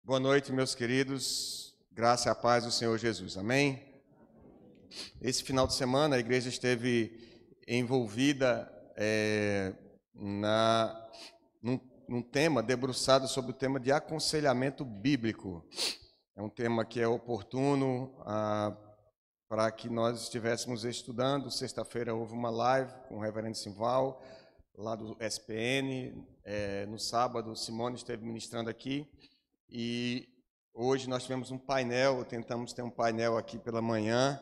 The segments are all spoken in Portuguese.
Boa noite, meus queridos. Graça e a paz do Senhor Jesus. Amém? Esse final de semana a igreja esteve envolvida num tema debruçado sobre o tema de aconselhamento bíblico. É um tema que é oportuno para que nós estivéssemos estudando. Sexta-feira houve uma live com o reverendo Simval, lá do SPN. No sábado, Simone esteve ministrando aqui. E hoje nós tivemos um painel, tentamos ter um painel aqui pela manhã,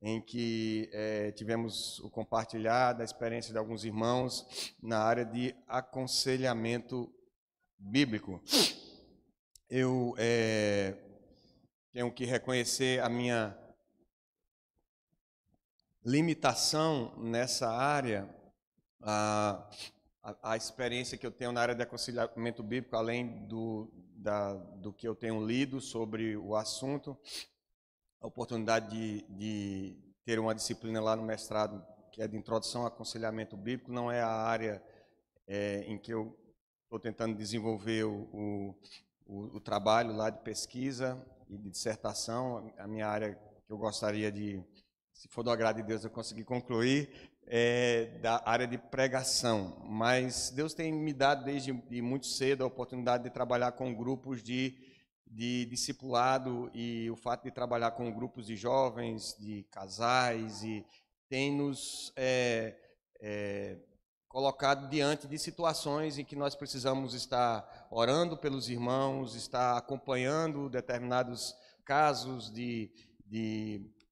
em que tivemos o compartilhar da experiência de alguns irmãos na área de aconselhamento bíblico. Eu tenho que reconhecer a minha limitação nessa área, a experiência que eu tenho na área de aconselhamento bíblico, além do que eu tenho lido sobre o assunto, a oportunidade de ter uma disciplina lá no mestrado, que é de introdução ao aconselhamento bíblico, não é a área em que eu estou tentando desenvolver o trabalho lá de pesquisa e de dissertação. A minha área que eu gostaria de, se for do agrado de Deus, eu conseguir concluir, da área de pregação, mas Deus tem me dado desde muito cedo a oportunidade de trabalhar com grupos de discipulado, e o fato de trabalhar com grupos de jovens, de casais, e tem nos colocado diante de situações em que nós precisamos estar orando pelos irmãos, estar acompanhando determinados casos de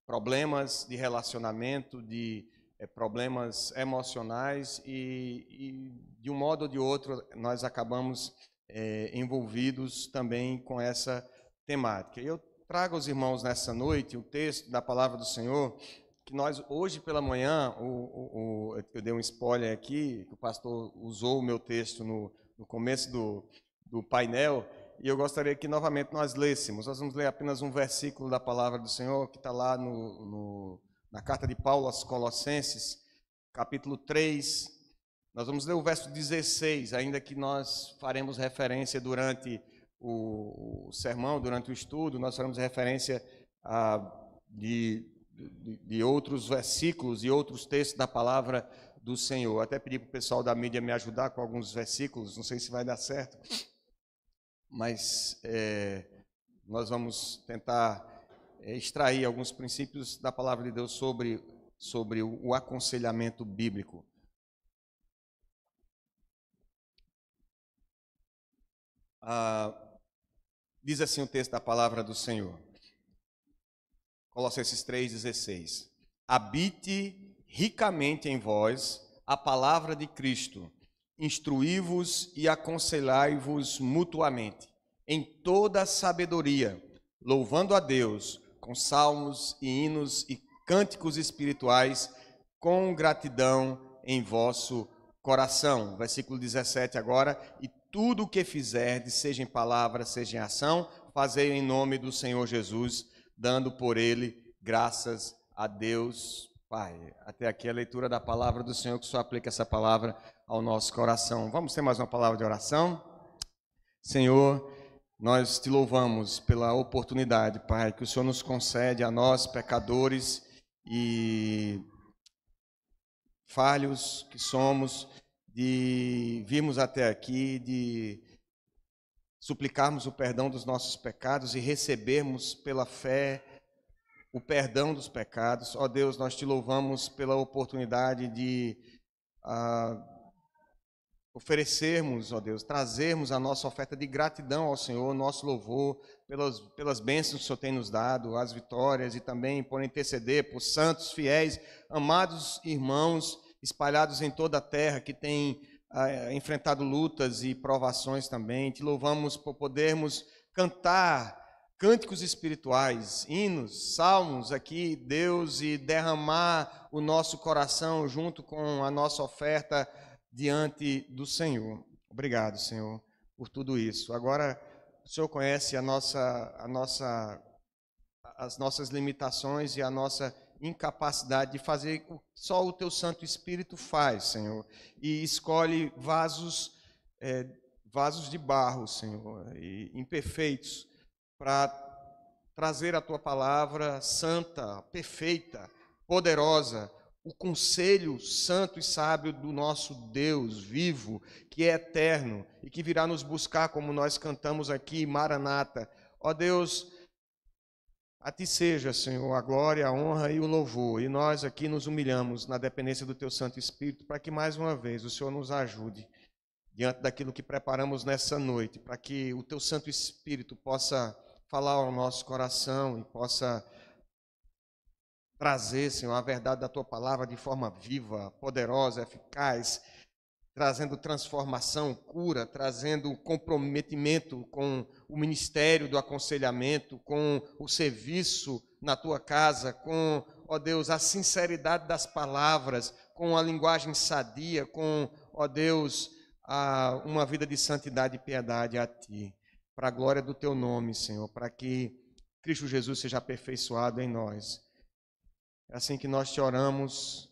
problemas de relacionamento, de problemas emocionais, e de um modo ou de outro nós acabamos envolvidos também com essa temática. Eu trago aos irmãos nessa noite o texto da palavra do Senhor, que nós hoje pela manhã, eu dei um spoiler aqui, que o pastor usou o meu texto no começo do painel, e eu gostaria que novamente nós lêssemos. Nós vamos ler apenas um versículo da palavra do Senhor, que está lá na carta de Paulo aos Colossenses, capítulo 3, nós vamos ler o verso 16, ainda que nós faremos referência durante o sermão, durante o estudo, nós faremos referência de outros versículos e outros textos da palavra do Senhor. Até pedi para o pessoal da mídia me ajudar com alguns versículos, não sei se vai dar certo, mas nós vamos tentar extrair alguns princípios da palavra de Deus sobre o aconselhamento bíblico. Diz assim o texto da palavra do Senhor, Colossenses 3,16: habite ricamente em vós a palavra de Cristo, instruí-vos e aconselhai-vos mutuamente, em toda a sabedoria, louvando a Deus com salmos e hinos e cânticos espirituais, com gratidão em vosso coração. Versículo 17 agora: e tudo o que fizerdes, seja em palavra, seja em ação, fazei em nome do Senhor Jesus, dando por ele graças a Deus Pai. Até aqui a leitura da palavra do Senhor, que só aplica essa palavra ao nosso coração. Vamos ter mais uma palavra de oração? Senhor, nós te louvamos pela oportunidade, Pai, que o Senhor nos concede a nós, pecadores e falhos que somos, de virmos até aqui, de suplicarmos o perdão dos nossos pecados e recebermos pela fé o perdão dos pecados. Ó Deus, nós te louvamos pela oportunidade de oferecermos, ó Deus, trazermos a nossa oferta de gratidão ao Senhor, nosso louvor, pelas bênçãos que o Senhor tem nos dado, as vitórias, e também por interceder por santos, fiéis, amados irmãos espalhados em toda a terra, que têm enfrentado lutas e provações também. Te louvamos por podermos cantar cânticos espirituais, hinos, salmos aqui, Deus, e derramar o nosso coração junto com a nossa oferta diante do Senhor. Obrigado, Senhor, por tudo isso. Agora, o Senhor conhece as nossas limitações e a nossa incapacidade de fazer o que só o Teu Santo Espírito faz, Senhor, e escolhe vasos de barro, Senhor, e imperfeitos, para trazer a tua palavra santa, perfeita, poderosa, o conselho santo e sábio do nosso Deus vivo, que é eterno e que virá nos buscar, como nós cantamos aqui, Maranata. Ó Deus, a ti seja, Senhor, a glória, a honra e o louvor. E nós aqui nos humilhamos na dependência do teu Santo Espírito, para que mais uma vez o Senhor nos ajude diante daquilo que preparamos nessa noite, para que o teu Santo Espírito possa falar ao nosso coração e possa trazer, Senhor, a verdade da tua palavra de forma viva, poderosa, eficaz, trazendo transformação, cura, trazendo comprometimento com o ministério do aconselhamento, com o serviço na tua casa, com, ó Deus, a sinceridade das palavras, com a linguagem sadia, com, ó Deus, uma vida de santidade e piedade a ti, para a glória do teu nome, Senhor, para que Cristo Jesus seja aperfeiçoado em nós. É assim que nós te oramos,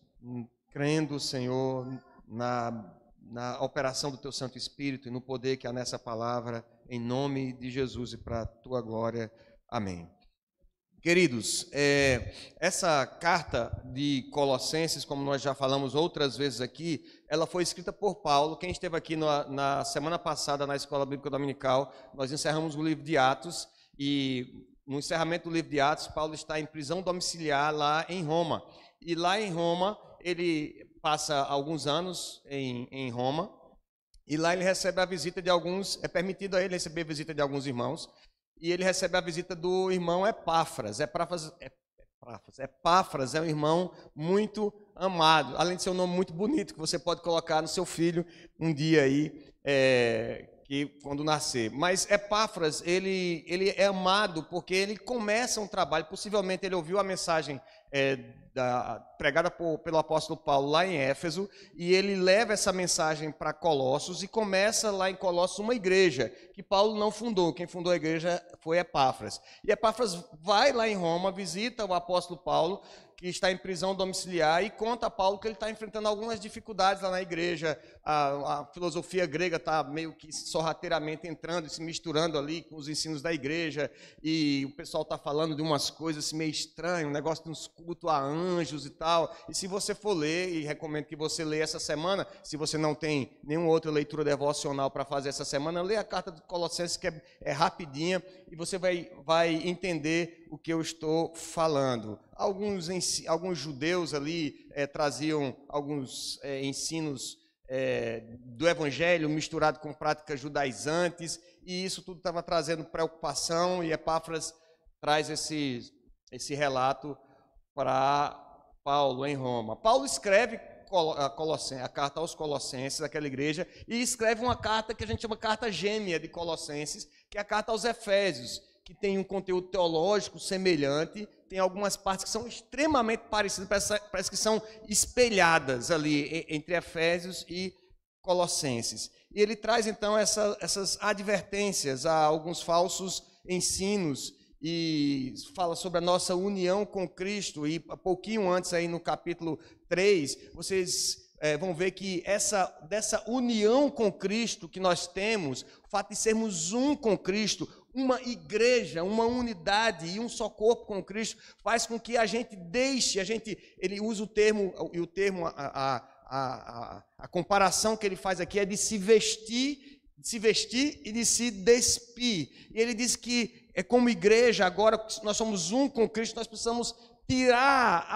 crendo, Senhor, na operação do teu Santo Espírito e no poder que há nessa palavra, em nome de Jesus e para a tua glória. Amém. Queridos, essa carta de Colossenses, como nós já falamos outras vezes aqui, ela foi escrita por Paulo. Quem esteve aqui na semana passada na Escola Bíblica Dominical, nós encerramos o livro de Atos e no encerramento do livro de Atos, Paulo está em prisão domiciliar lá em Roma. E lá em Roma, ele passa alguns anos em Roma, e lá ele recebe a visita de alguns, é permitido a ele receber a visita de alguns irmãos, e ele recebe a visita do irmão Epáfras. Epáfras é um irmão muito amado, além de ser um nome muito bonito, que você pode colocar no seu filho um dia aí, que quando nascer. Mas Epáfras, ele é amado porque ele começa um trabalho, possivelmente ele ouviu a mensagem pregada pelo apóstolo Paulo lá em Éfeso, e ele leva essa mensagem para Colossos e começa lá em Colossos uma igreja que Paulo não fundou. Quem fundou a igreja foi Epáfras. E Epáfras vai lá em Roma, visita o apóstolo Paulo, que está em prisão domiciliar, e conta a Paulo que ele está enfrentando algumas dificuldades lá na igreja. A filosofia grega está meio que sorrateiramente entrando e se misturando ali com os ensinos da igreja, e o pessoal está falando de umas coisas assim, meio estranhas, um negócio de uns cultos a anjos e tal. E se você for ler, e recomendo que você leia essa semana, se você não tem nenhuma outra leitura devocional para fazer essa semana, lê a carta de Colossenses, que é rapidinha, e você vai entender o que eu estou falando. Alguns judeus ali traziam alguns ensinos do evangelho misturado com práticas judaizantes, e isso tudo estava trazendo preocupação, e Epáfras traz esse relato para Paulo em Roma. Paulo escreve a carta aos Colossenses, aquela igreja, e escreve uma carta que a gente chama carta gêmea de Colossenses, que é a carta aos Efésios, que tem um conteúdo teológico semelhante, tem algumas partes que são extremamente parecidas, parece que são espelhadas ali entre Efésios e Colossenses. E ele traz então essas advertências a alguns falsos ensinos e fala sobre a nossa união com Cristo. E pouquinho antes aí no capítulo 3, vocês vão ver que dessa união com Cristo que nós temos, o fato de sermos um com Cristo, uma igreja, uma unidade e um só corpo com Cristo, faz com que a gente deixe, ele usa o termo, a comparação que ele faz aqui é de se vestir e de se despir. E ele diz que como igreja, agora que nós somos um com Cristo, nós precisamos tirar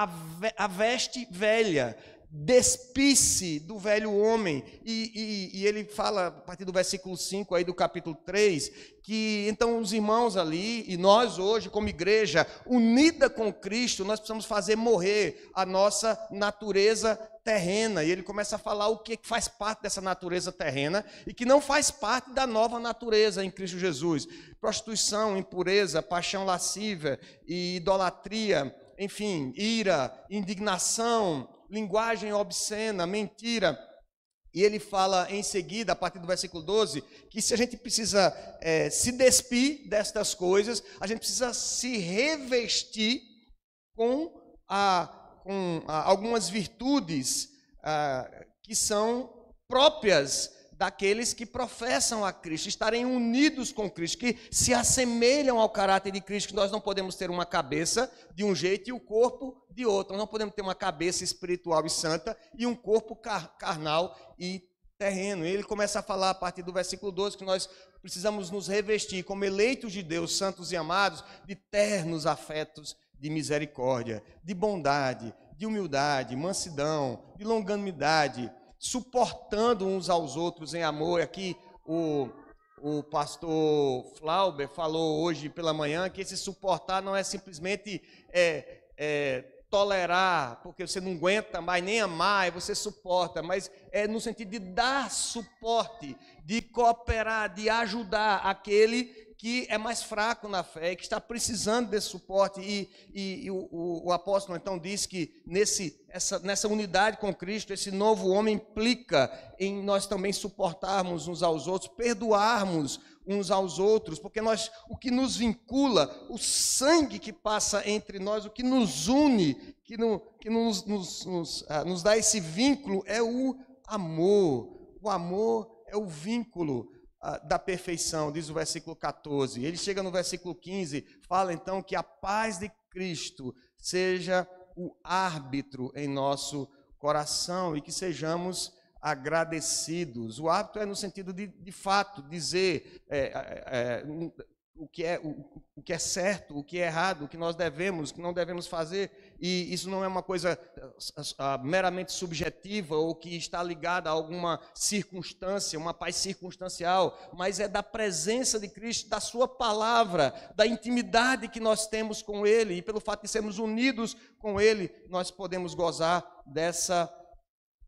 a veste velha, despir-se do velho homem. E ele fala, a partir do versículo 5 aí do capítulo 3, que então os irmãos ali, e nós hoje como igreja, unida com Cristo, nós precisamos fazer morrer a nossa natureza terrena. E ele começa a falar o que faz parte dessa natureza terrena e que não faz parte da nova natureza em Cristo Jesus. Prostituição, impureza, paixão lascívia e idolatria, enfim, ira, indignação, linguagem obscena, mentira. E ele fala em seguida, a partir do versículo 12, que se a gente precisa se despir destas coisas, a gente precisa se revestir com algumas virtudes que são próprias daqueles que professam a Cristo, estarem unidos com Cristo, que se assemelham ao caráter de Cristo, que nós não podemos ter uma cabeça de um jeito e o corpo de outro. Nós não podemos ter uma cabeça espiritual e santa e um corpo carnal e terreno. E ele começa a falar a partir do versículo 12 que nós precisamos nos revestir como eleitos de Deus, santos e amados, de ternos afetos de misericórdia, de bondade, de humildade, mansidão, de longanimidade, suportando uns aos outros em amor. Aqui o pastor Flauber falou hoje pela manhã que esse suportar não é simplesmente tolerar, porque você não aguenta mais nem amar, e você suporta, mas é no sentido de dar suporte, de cooperar, de ajudar aquele que é mais fraco na fé, que está precisando desse suporte. E o apóstolo então diz que nessa unidade com Cristo, esse novo homem implica em nós também suportarmos uns aos outros, perdoarmos uns aos outros, porque o que nos vincula, o sangue que passa entre nós, o que nos une, que nos dá esse vínculo é o amor. O amor é o vínculo da perfeição, diz o versículo 14. Ele chega no versículo 15, fala então que a paz de Cristo seja o árbitro em nosso coração e que sejamos agradecidos. O árbitro é no sentido de fato dizer o que é certo, o que é errado, o que nós devemos, o que não devemos fazer, e isso não é uma coisa meramente subjetiva ou que está ligada a alguma circunstância, uma paz circunstancial, mas é da presença de Cristo, da sua palavra, da intimidade que nós temos com Ele, e pelo fato de sermos unidos com Ele, nós podemos gozar dessa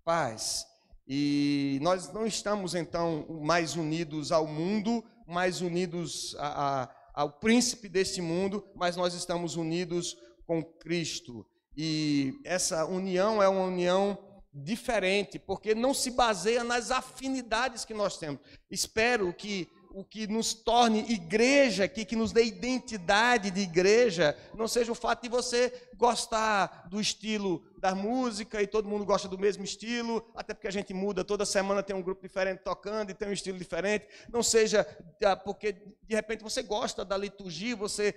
paz. E nós não estamos então mais unidos ao mundo, mais unidos ao príncipe deste mundo, mas nós estamos unidos com Cristo. E essa união é uma união diferente, porque não se baseia nas afinidades que nós temos. Espero que o que nos torne igreja aqui, que nos dê identidade de igreja, não seja o fato de você gostar do estilo da música e todo mundo gosta do mesmo estilo, até porque a gente muda, toda semana tem um grupo diferente tocando e tem um estilo diferente. Não seja porque de repente você gosta da liturgia, você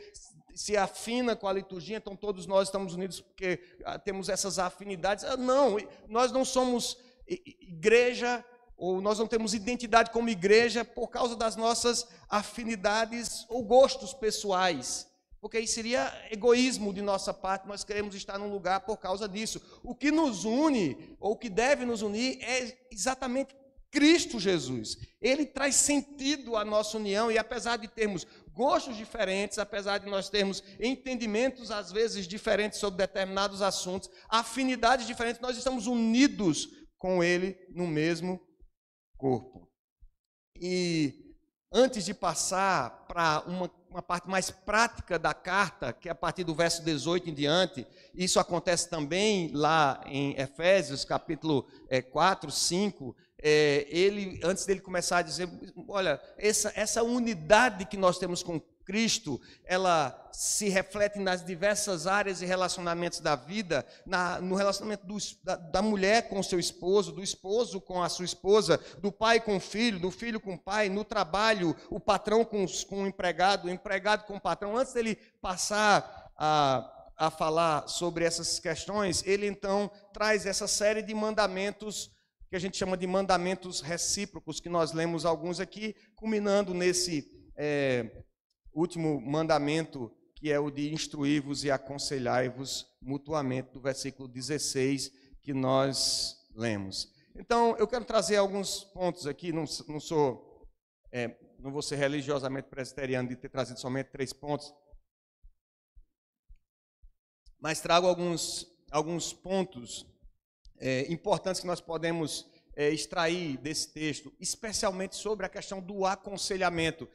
se afina com a liturgia, então todos nós estamos unidos porque temos essas afinidades. Não, nós não somos igreja, ou nós não temos identidade como igreja por causa das nossas afinidades ou gostos pessoais, porque aí seria egoísmo de nossa parte, nós queremos estar num lugar por causa disso. O que nos une, ou o que deve nos unir, é exatamente Cristo Jesus. Ele traz sentido à nossa união, e apesar de termos gostos diferentes, apesar de nós termos entendimentos às vezes diferentes sobre determinados assuntos, afinidades diferentes, nós estamos unidos com Ele no mesmo corpo. E antes de passar para uma parte mais prática da carta, que é a partir do verso 18 em diante, isso acontece também lá em Efésios, capítulo 4, 5, antes dele começar a dizer, olha, essa unidade que nós temos com Cristo, ela se reflete nas diversas áreas e relacionamentos da vida, no relacionamento da mulher com o seu esposo, do esposo com a sua esposa, do pai com o filho, do filho com o pai, no trabalho, o patrão com o empregado com o patrão. Antes dele passar a falar sobre essas questões, ele então traz essa série de mandamentos que a gente chama de mandamentos recíprocos, que nós lemos alguns aqui, culminando nesse último mandamento, que é o de instruir-vos e aconselhar-vos mutuamente, do versículo 16 que nós lemos. Então, eu quero trazer alguns pontos aqui, não vou ser religiosamente presbiteriano de ter trazido somente 3 pontos, mas trago alguns pontos importantes que nós podemos extrair desse texto, especialmente sobre a questão do aconselhamento,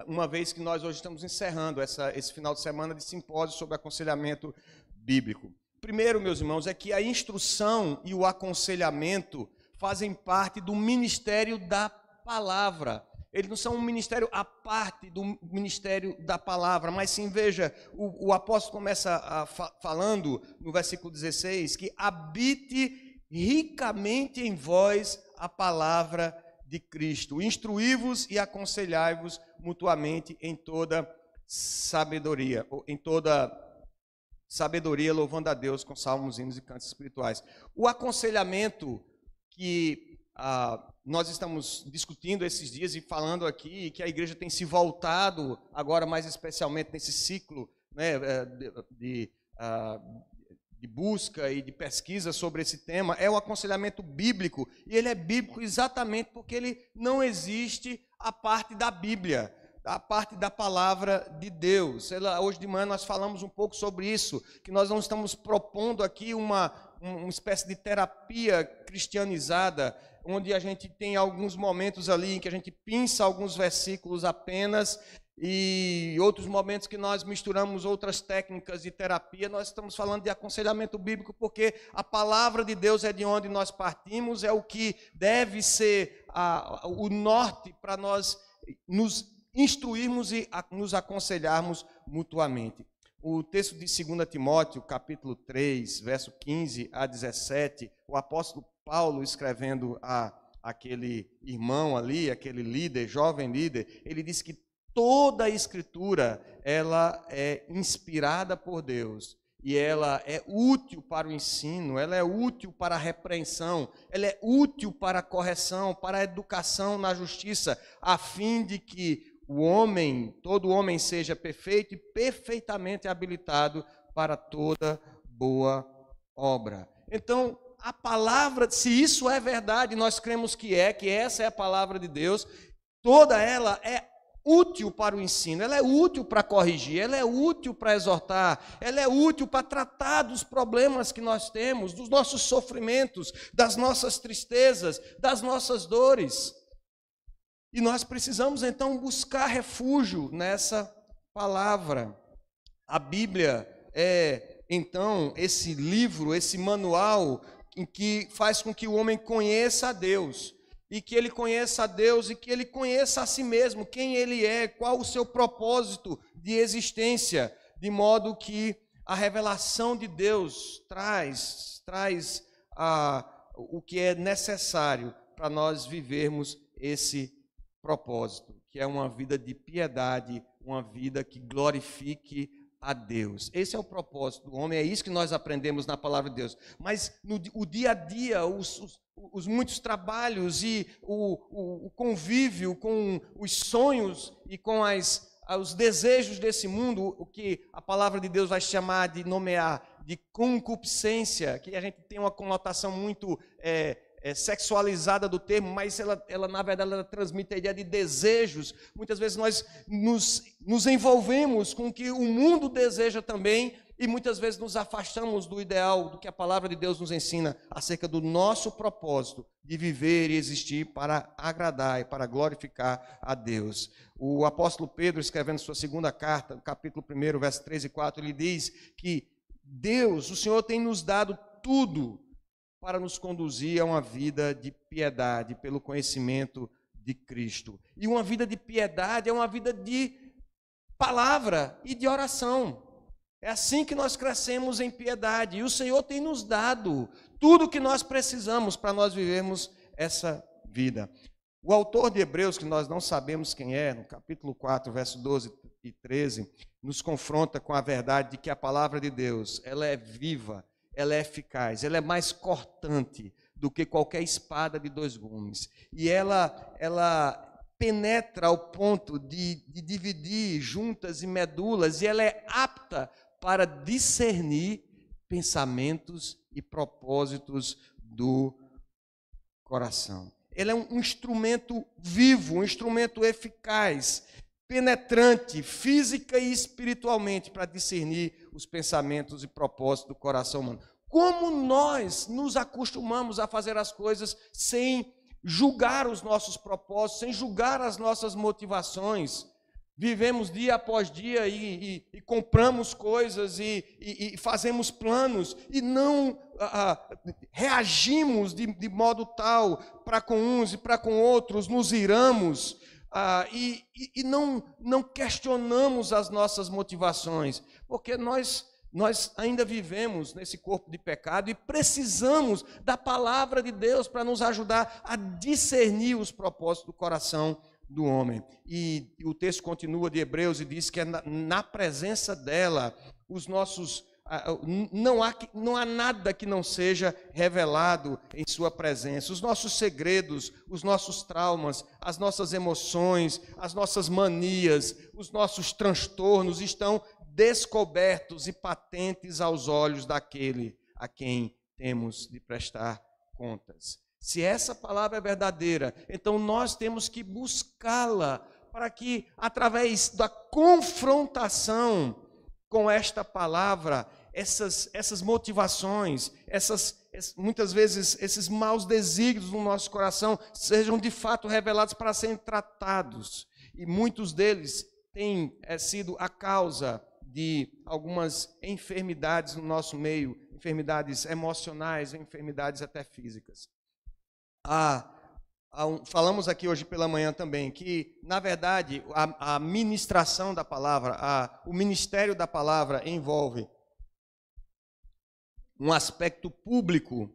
uma vez que nós hoje estamos encerrando esse final de semana de simpósio sobre aconselhamento bíblico. Primeiro, meus irmãos, é que a instrução e o aconselhamento fazem parte do ministério da palavra. Eles não são um ministério à parte do ministério da palavra, mas sim, veja, o apóstolo começa falando no versículo 16, que habite ricamente em vós a palavra de Cristo. Instruí-vos e aconselhai-vos mutuamente em toda sabedoria, louvando a Deus com salmos, hinos e cantos espirituais. O aconselhamento que nós estamos discutindo esses dias e falando aqui, que a igreja tem se voltado agora mais especialmente nesse ciclo, né, de busca e de pesquisa sobre esse tema, é o aconselhamento bíblico. E ele é bíblico exatamente porque ele não existe a parte da Bíblia, a parte da palavra de Deus. Hoje de manhã nós falamos um pouco sobre isso, que nós não estamos propondo aqui uma espécie de terapia cristianizada, onde a gente tem alguns momentos ali em que a gente pinça alguns versículos apenas, e outros momentos que nós misturamos outras técnicas de terapia. Nós estamos falando de aconselhamento bíblico porque a palavra de Deus é de onde nós partimos, é o que deve ser o norte para nós nos instruirmos e nos aconselharmos mutuamente. O texto de 2 Timóteo, capítulo 3, verso 15 a 17, o apóstolo Paulo escrevendo a aquele irmão ali, aquele líder, jovem líder, ele diz que toda a Escritura, ela é inspirada por Deus e ela é útil para o ensino, ela é útil para a repreensão, ela é útil para a correção, para a educação na justiça, a fim de que todo homem seja perfeito e perfeitamente habilitado para toda boa obra. Então, a palavra, se isso é verdade, nós cremos que essa é a palavra de Deus, toda ela é útil para o ensino, ela é útil para corrigir, ela é útil para exortar, ela é útil para tratar dos problemas que nós temos, dos nossos sofrimentos, das nossas tristezas, das nossas dores. E nós precisamos então buscar refúgio nessa palavra. A Bíblia é então esse livro, esse manual em que faz com que o homem conheça a Deus, e que ele conheça a Deus e que ele conheça a si mesmo, quem ele é, qual o seu propósito de existência, de modo que a revelação de Deus traz o que é necessário para nós vivermos esse propósito, que é uma vida de piedade, uma vida que glorifique a Deus. Esse é o propósito do homem, é isso que nós aprendemos na palavra de Deus. Mas o dia a dia, os muitos trabalhos e o convívio com os sonhos e com os desejos desse mundo, o que a palavra de Deus vai chamar de nomear de concupiscência, que a gente tem uma conotação muito sexualizada do termo, mas ela na verdade ela transmite a ideia de desejos. Muitas vezes nós nos envolvemos com o que o mundo deseja também, e muitas vezes nos afastamos do ideal, do que a palavra de Deus nos ensina acerca do nosso propósito de viver e existir para agradar e para glorificar a Deus. O apóstolo Pedro, escrevendo sua segunda carta, no capítulo 1, versos 3 e 4, ele diz que Deus, o Senhor, tem nos dado tudo para nos conduzir a uma vida de piedade pelo conhecimento de Cristo. E uma vida de piedade é uma vida de palavra e de oração. É assim que nós crescemos em piedade. E o Senhor tem nos dado tudo o que nós precisamos para nós vivermos essa vida. O autor de Hebreus, que nós não sabemos quem é, no capítulo 4, verso 12 e 13, nos confronta com a verdade de que a palavra de Deus, ela é viva, ela é eficaz, ela é mais cortante do que qualquer espada de 2 gumes. E ela penetra ao ponto de dividir juntas e medulas, e ela é apta para discernir pensamentos e propósitos do coração. Ele é um instrumento vivo, um instrumento eficaz, penetrante, física e espiritualmente, para discernir os pensamentos e propósitos do coração humano. Como nós nos acostumamos a fazer as coisas sem julgar os nossos propósitos, sem julgar as nossas motivações. Vivemos dia após dia e compramos coisas e fazemos planos e não reagimos de modo tal para com uns e para com outros, nos iramos e não questionamos as nossas motivações, porque nós Nós ainda vivemos nesse corpo de pecado e precisamos da palavra de Deus para nos ajudar a discernir os propósitos do coração do homem. E o texto continua de Hebreus e diz que é na presença dela os nossos... Não há nada que não seja revelado em sua presença. Os nossos segredos, os nossos traumas, as nossas emoções, as nossas manias, os nossos transtornos estão descobertos e patentes aos olhos daquele a quem temos de prestar contas. Se essa palavra é verdadeira, então nós temos que buscá-la para que, através da confrontação com esta palavra, essas motivações, muitas vezes esses maus desígnios no nosso coração sejam de fato revelados para serem tratados. E muitos deles têm sido a causa de algumas enfermidades no nosso meio, enfermidades emocionais, enfermidades até físicas. Falamos aqui hoje pela manhã também que, na verdade, a ministração da palavra, o ministério da palavra envolve um aspecto público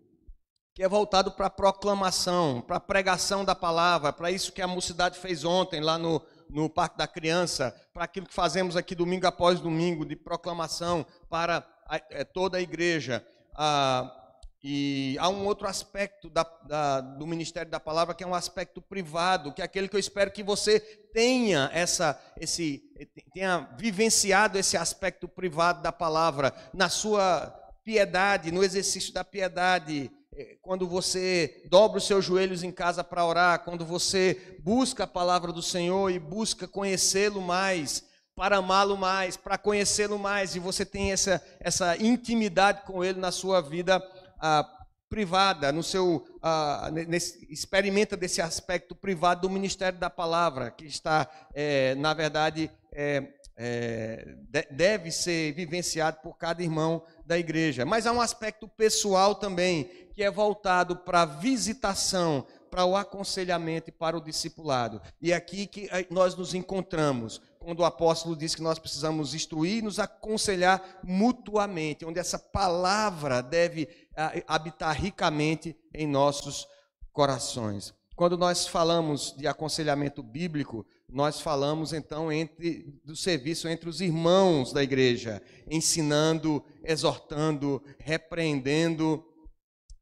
que é voltado para a proclamação, para a pregação da palavra, para isso que a mocidade fez ontem lá no Parque da Criança, para aquilo que fazemos aqui domingo após domingo, de proclamação para toda a igreja. E há um outro aspecto do ministério da palavra, que é um aspecto privado, que é aquele que eu espero que você tenha vivenciado esse aspecto privado da palavra, na sua piedade, no exercício da piedade, quando você dobra os seus joelhos em casa para orar, quando você busca a palavra do Senhor e busca conhecê-lo mais, para amá-lo mais, para conhecê-lo mais, e você tem essa intimidade com ele na sua vida privada, experimenta desse aspecto privado do ministério da palavra, que está, na verdade, deve ser vivenciado por cada irmão da igreja. Mas há um aspecto pessoal também, que é voltado para a visitação, para o aconselhamento e para o discipulado. E é aqui que nós nos encontramos, quando o apóstolo diz que nós precisamos instruir e nos aconselhar mutuamente, onde essa palavra deve habitar ricamente em nossos corações. Quando nós falamos de aconselhamento bíblico, nós falamos então do serviço entre os irmãos da igreja, ensinando, exortando, repreendendo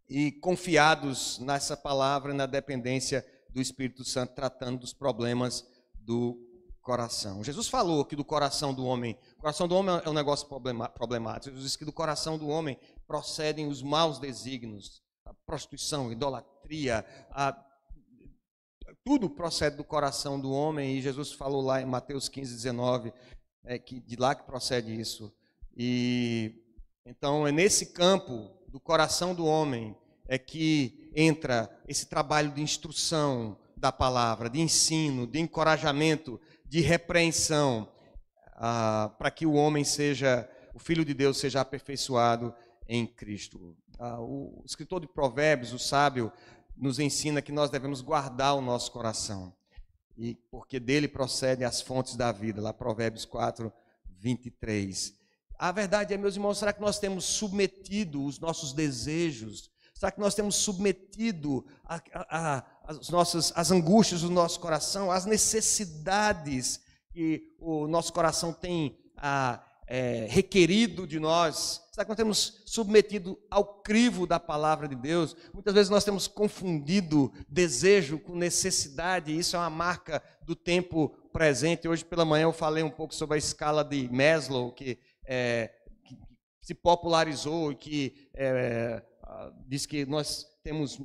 e confiados nessa palavra, na dependência do Espírito Santo, tratando dos problemas do coração. Jesus falou que do coração do homem, o coração do homem é um negócio problemático. Jesus disse que do coração do homem procedem os maus desígnios, a prostituição, a idolatria, tudo procede do coração do homem, e Jesus falou lá em Mateus 15, 19, que de lá que procede isso. E então é nesse campo do coração do homem é que entra esse trabalho de instrução da palavra, de ensino, de encorajamento, de repreensão, para que o homem o Filho de Deus seja aperfeiçoado em Cristo. O escritor de Provérbios, o sábio, nos ensina que nós devemos guardar o nosso coração, porque dele procedem as fontes da vida, lá Provérbios 4, 23. A verdade é, meus irmãos, será que nós temos submetido os nossos desejos? Será que nós temos submetido as angústias do nosso coração, as necessidades que o nosso coração tem requerido de nós? Será que nós temos submetido ao crivo da palavra de Deus? Muitas vezes nós temos confundido desejo com necessidade, e isso é uma marca do tempo presente. Hoje pela manhã eu falei um pouco sobre a escala de Maslow, que se popularizou e que diz que nós temos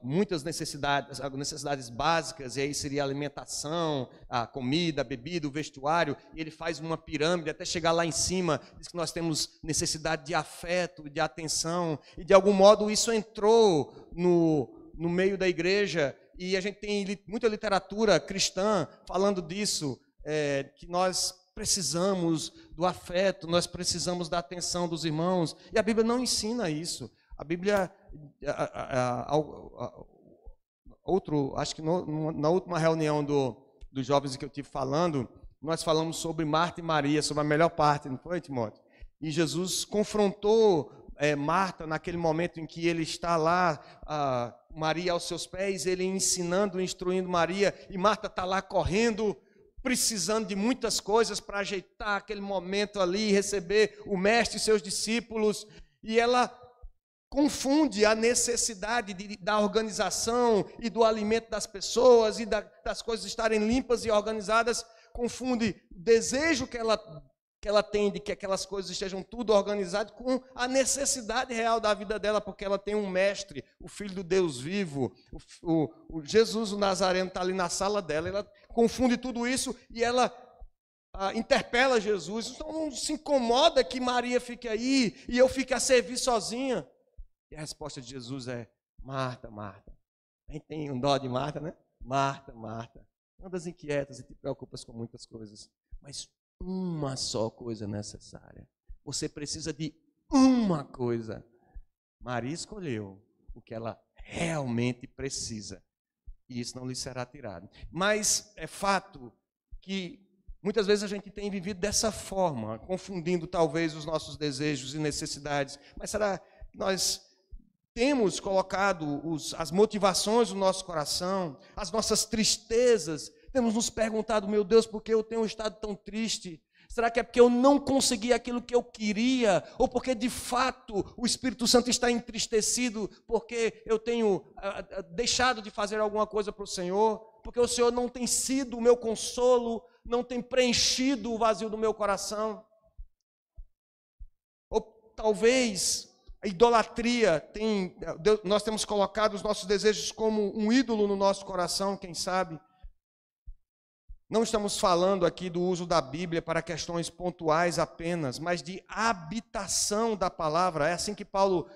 muitas necessidades básicas, e aí seria a alimentação, a comida, a bebida, o vestuário, e ele faz uma pirâmide até chegar lá em cima. Diz que nós temos necessidade de afeto, de atenção, e de algum modo isso entrou no meio da igreja, e a gente tem muita literatura cristã falando disso, que nós precisamos do afeto, nós precisamos da atenção dos irmãos, e a Bíblia não ensina isso. A Bíblia, acho que na última reunião dos jovens que eu tive falando, nós falamos sobre Marta e Maria, sobre a melhor parte, não foi, Timóteo? E Jesus confrontou Marta naquele momento em que ele está lá, Maria aos seus pés, ele ensinando, instruindo Maria, e Marta está lá correndo, precisando de muitas coisas para ajeitar aquele momento ali, receber o mestre e seus discípulos, e ela confunde a necessidade da organização e do alimento das pessoas e das coisas estarem limpas e organizadas, confunde o desejo que ela tem de que aquelas coisas estejam tudo organizado com a necessidade real da vida dela, porque ela tem um mestre, o Filho do Deus vivo, o Jesus o Nazareno está ali na sala dela, ela confunde tudo isso e ela interpela Jesus, então não se incomoda que Maria fique aí e eu fique a servir sozinha. E a resposta de Jesus é: Marta, Marta. A gente tem um dó de Marta, né? Marta, Marta, andas inquietas e te preocupas com muitas coisas, mas uma só coisa necessária. Você precisa de uma coisa. Maria escolheu o que ela realmente precisa, e isso não lhe será tirado. Mas é fato que muitas vezes a gente tem vivido dessa forma, confundindo talvez os nossos desejos e necessidades. Mas será que nós temos colocado as motivações do nosso coração, as nossas tristezas? Temos nos perguntado: meu Deus, por que eu tenho estado tão triste? Será que é porque eu não consegui aquilo que eu queria? Ou porque, de fato, o Espírito Santo está entristecido porque eu tenho deixado de fazer alguma coisa para o Senhor? Porque o Senhor não tem sido o meu consolo, não tem preenchido o vazio do meu coração? Ou talvez a idolatria nós temos colocado os nossos desejos como um ídolo no nosso coração, quem sabe? Não estamos falando aqui do uso da Bíblia para questões pontuais apenas, mas de habitação da palavra. É assim que Paulo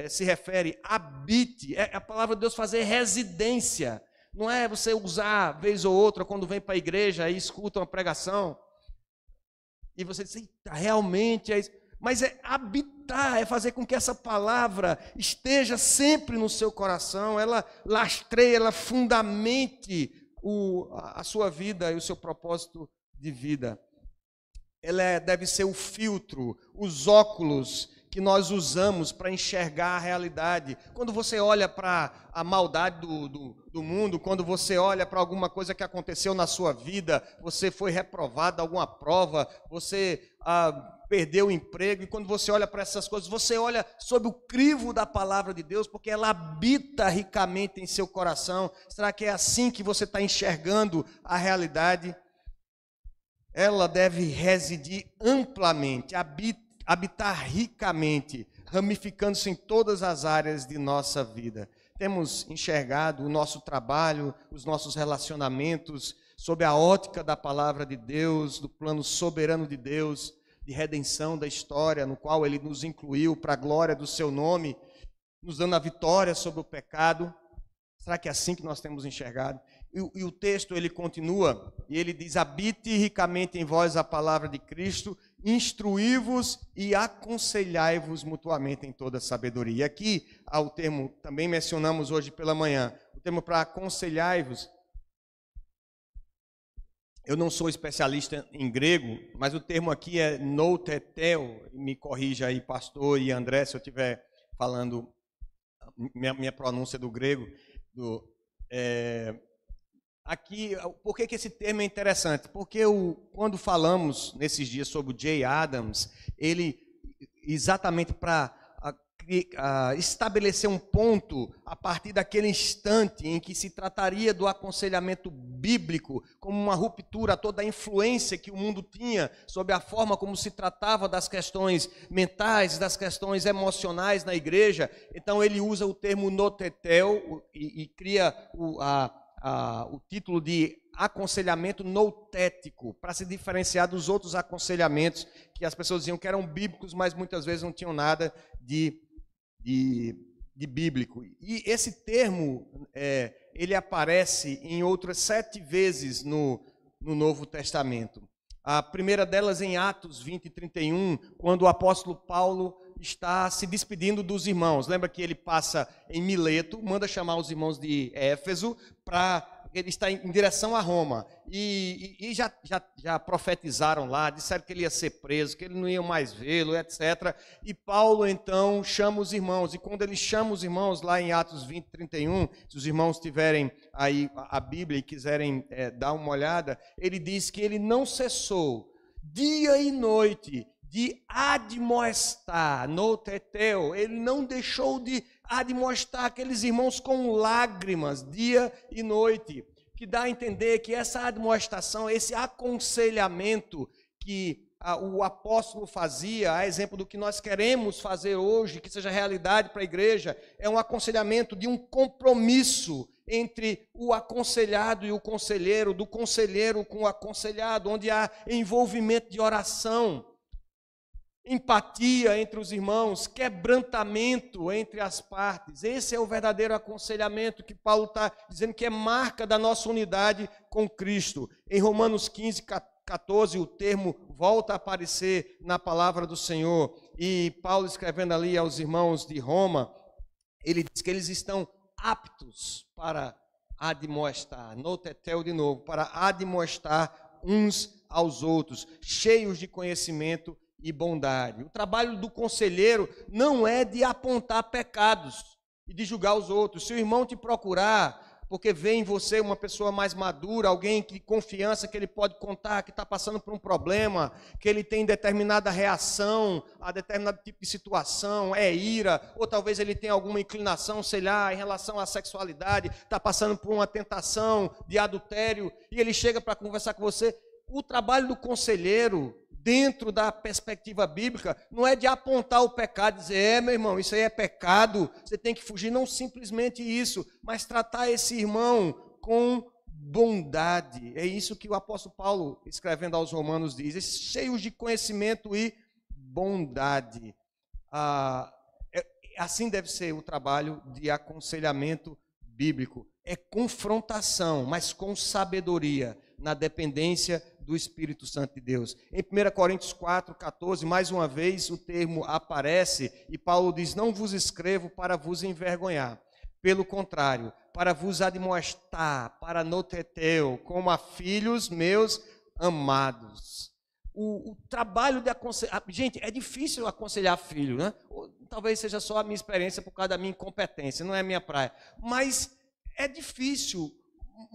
se refere: habite. É a palavra de Deus fazer residência. Não é você usar vez ou outra quando vem para a igreja e escuta uma pregação e você diz: eita, realmente é isso. Mas é habitar, é fazer com que essa palavra esteja sempre no seu coração, ela lastreie, ela fundamente a sua vida e o seu propósito de vida. Ela deve ser o filtro, os óculos que nós usamos para enxergar a realidade. Quando você olha para a maldade do mundo, quando você olha para alguma coisa que aconteceu na sua vida, você foi reprovado em alguma prova, você perdeu o emprego, e quando você olha para essas coisas, você olha sob o crivo da palavra de Deus, porque ela habita ricamente em seu coração. Será que é assim que você está enxergando a realidade? Ela deve residir amplamente, habitar ricamente, ramificando-se em todas as áreas de nossa vida. Temos enxergado o nosso trabalho, os nossos relacionamentos, sob a ótica da palavra de Deus, do plano soberano de Deus, de redenção da história, no qual Ele nos incluiu para a glória do Seu nome, nos dando a vitória sobre o pecado. Será que é assim que nós temos enxergado? E o texto, ele continua, e ele diz: habite ricamente em vós a palavra de Cristo, instruí-vos e aconselhai-vos mutuamente em toda sabedoria. E aqui há o termo, também mencionamos hoje pela manhã, o termo para aconselhai-vos. Eu não sou especialista em grego, mas o termo aqui é noutetel. Me corrija aí, pastor e André, se eu estiver falando minha pronúncia do grego. Aqui, por que esse termo é interessante? Porque quando falamos nesses dias sobre o Jay Adams, ele, exatamente para estabelecer um ponto a partir daquele instante em que se trataria do aconselhamento bíblico como uma ruptura a toda a influência que o mundo tinha sobre a forma como se tratava das questões mentais, das questões emocionais na igreja. Então ele usa o termo notetel e cria o título de aconselhamento noutético, para se diferenciar dos outros aconselhamentos que as pessoas diziam que eram bíblicos, mas muitas vezes não tinham nada de bíblico. E esse termo, ele aparece em outras 7 vezes no Novo Testamento. A primeira delas em Atos 20:31, quando o apóstolo Paulo está se despedindo dos irmãos. Lembra que ele passa em Mileto, manda chamar os irmãos de Éfeso para ele está em direção a Roma, e já profetizaram lá, disseram que ele ia ser preso, que ele não ia mais vê-lo, etc. E Paulo, então, chama os irmãos, e quando ele chama os irmãos, lá em Atos 20, 31, se os irmãos tiverem aí a Bíblia e quiserem dar uma olhada, ele diz que ele não cessou, dia e noite, de admoestar, noteteu, ele não deixou de admoestar aqueles irmãos com lágrimas, dia e noite, que dá a entender que essa admoestação, esse aconselhamento que o apóstolo fazia, a exemplo do que nós queremos fazer hoje, que seja realidade para a igreja, é um aconselhamento de um compromisso entre o aconselhado e o conselheiro, do conselheiro com o aconselhado, onde há envolvimento de oração, empatia entre os irmãos, quebrantamento entre as partes. Esse é o verdadeiro aconselhamento que Paulo está dizendo que é marca da nossa unidade com Cristo. Em Romanos 15, 14, o termo volta a aparecer na palavra do Senhor. E Paulo, escrevendo ali aos irmãos de Roma, ele diz que eles estão aptos para admoestar, notetel de novo, para admoestar uns aos outros, cheios de conhecimento e bondade. O trabalho do conselheiro não é de apontar pecados e de julgar os outros. Se o irmão te procurar porque vê em você uma pessoa mais madura, alguém de confiança que ele pode contar, que está passando por um problema, que ele tem determinada reação a determinado tipo de situação, é ira, ou talvez ele tenha alguma inclinação, sei lá, em relação à sexualidade, está passando por uma tentação de adultério, e ele chega para conversar com você. O trabalho do conselheiro, dentro da perspectiva bíblica, não é de apontar o pecado, dizer, meu irmão, isso aí é pecado, você tem que fugir, não simplesmente isso, mas tratar esse irmão com bondade. É isso que o apóstolo Paulo, escrevendo aos Romanos, diz, cheios de conhecimento e bondade. Assim deve ser o trabalho de aconselhamento bíblico. É confrontação, mas com sabedoria, na dependência do Espírito Santo de Deus. Em 1 Coríntios 4, 14, mais uma vez o termo aparece e Paulo diz, não vos escrevo para vos envergonhar, pelo contrário, para vos admoestar, para noteteu, como a filhos meus amados. O trabalho de aconselhar, gente, é difícil aconselhar filho, né? Talvez seja só a minha experiência por causa da minha incompetência, não é a minha praia, mas é difícil.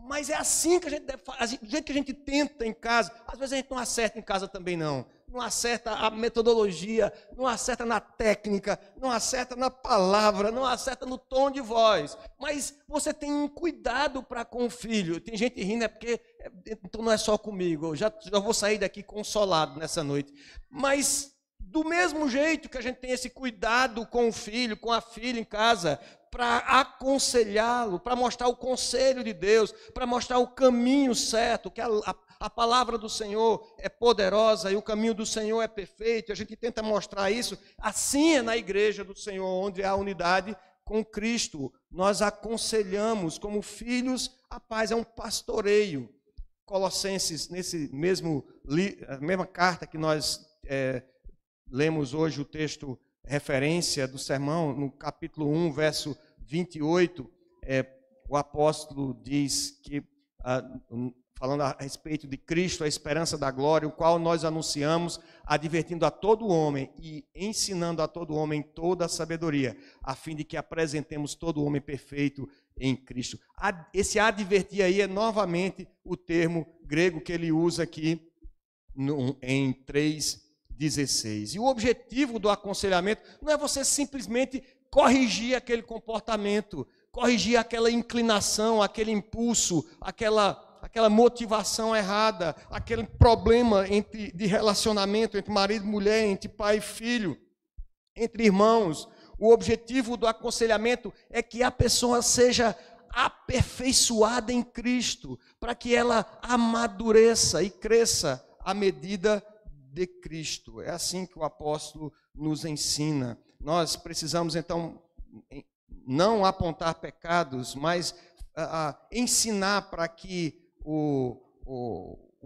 Mas é assim que a gente deve fazer, do jeito que a gente tenta em casa. Às vezes a gente não acerta em casa também não acerta a metodologia, não acerta na técnica, não acerta na palavra, não acerta no tom de voz, mas você tem um cuidado para com o filho. Tem gente rindo, é porque, então não é só comigo, eu já vou sair daqui consolado nessa noite, mas do mesmo jeito que a gente tem esse cuidado com o filho, com a filha em casa, para aconselhá-lo, para mostrar o conselho de Deus, para mostrar o caminho certo, que a palavra do Senhor é poderosa e o caminho do Senhor é perfeito, a gente tenta mostrar isso. Assim é na igreja do Senhor, onde há unidade com Cristo. Nós aconselhamos como filhos a paz, é um pastoreio. Colossenses, nesse a mesma carta que nós lemos hoje, o texto referência do sermão, no capítulo 1, verso 28, o apóstolo diz que, falando a respeito de Cristo, a esperança da glória, o qual nós anunciamos, advertindo a todo homem e ensinando a todo homem toda a sabedoria, a fim de que apresentemos todo homem perfeito em Cristo. Esse advertir aí é novamente o termo grego que ele usa aqui em 3:16. E o objetivo do aconselhamento não é você simplesmente corrigir aquele comportamento, corrigir aquela inclinação, aquele impulso, aquela motivação errada, aquele problema de relacionamento entre marido e mulher, entre pai e filho, entre irmãos. O objetivo do aconselhamento é que a pessoa seja aperfeiçoada em Cristo, para que ela amadureça e cresça à medida de Cristo. É assim que o apóstolo nos ensina. Nós precisamos, então, não apontar pecados, mas ensinar para que o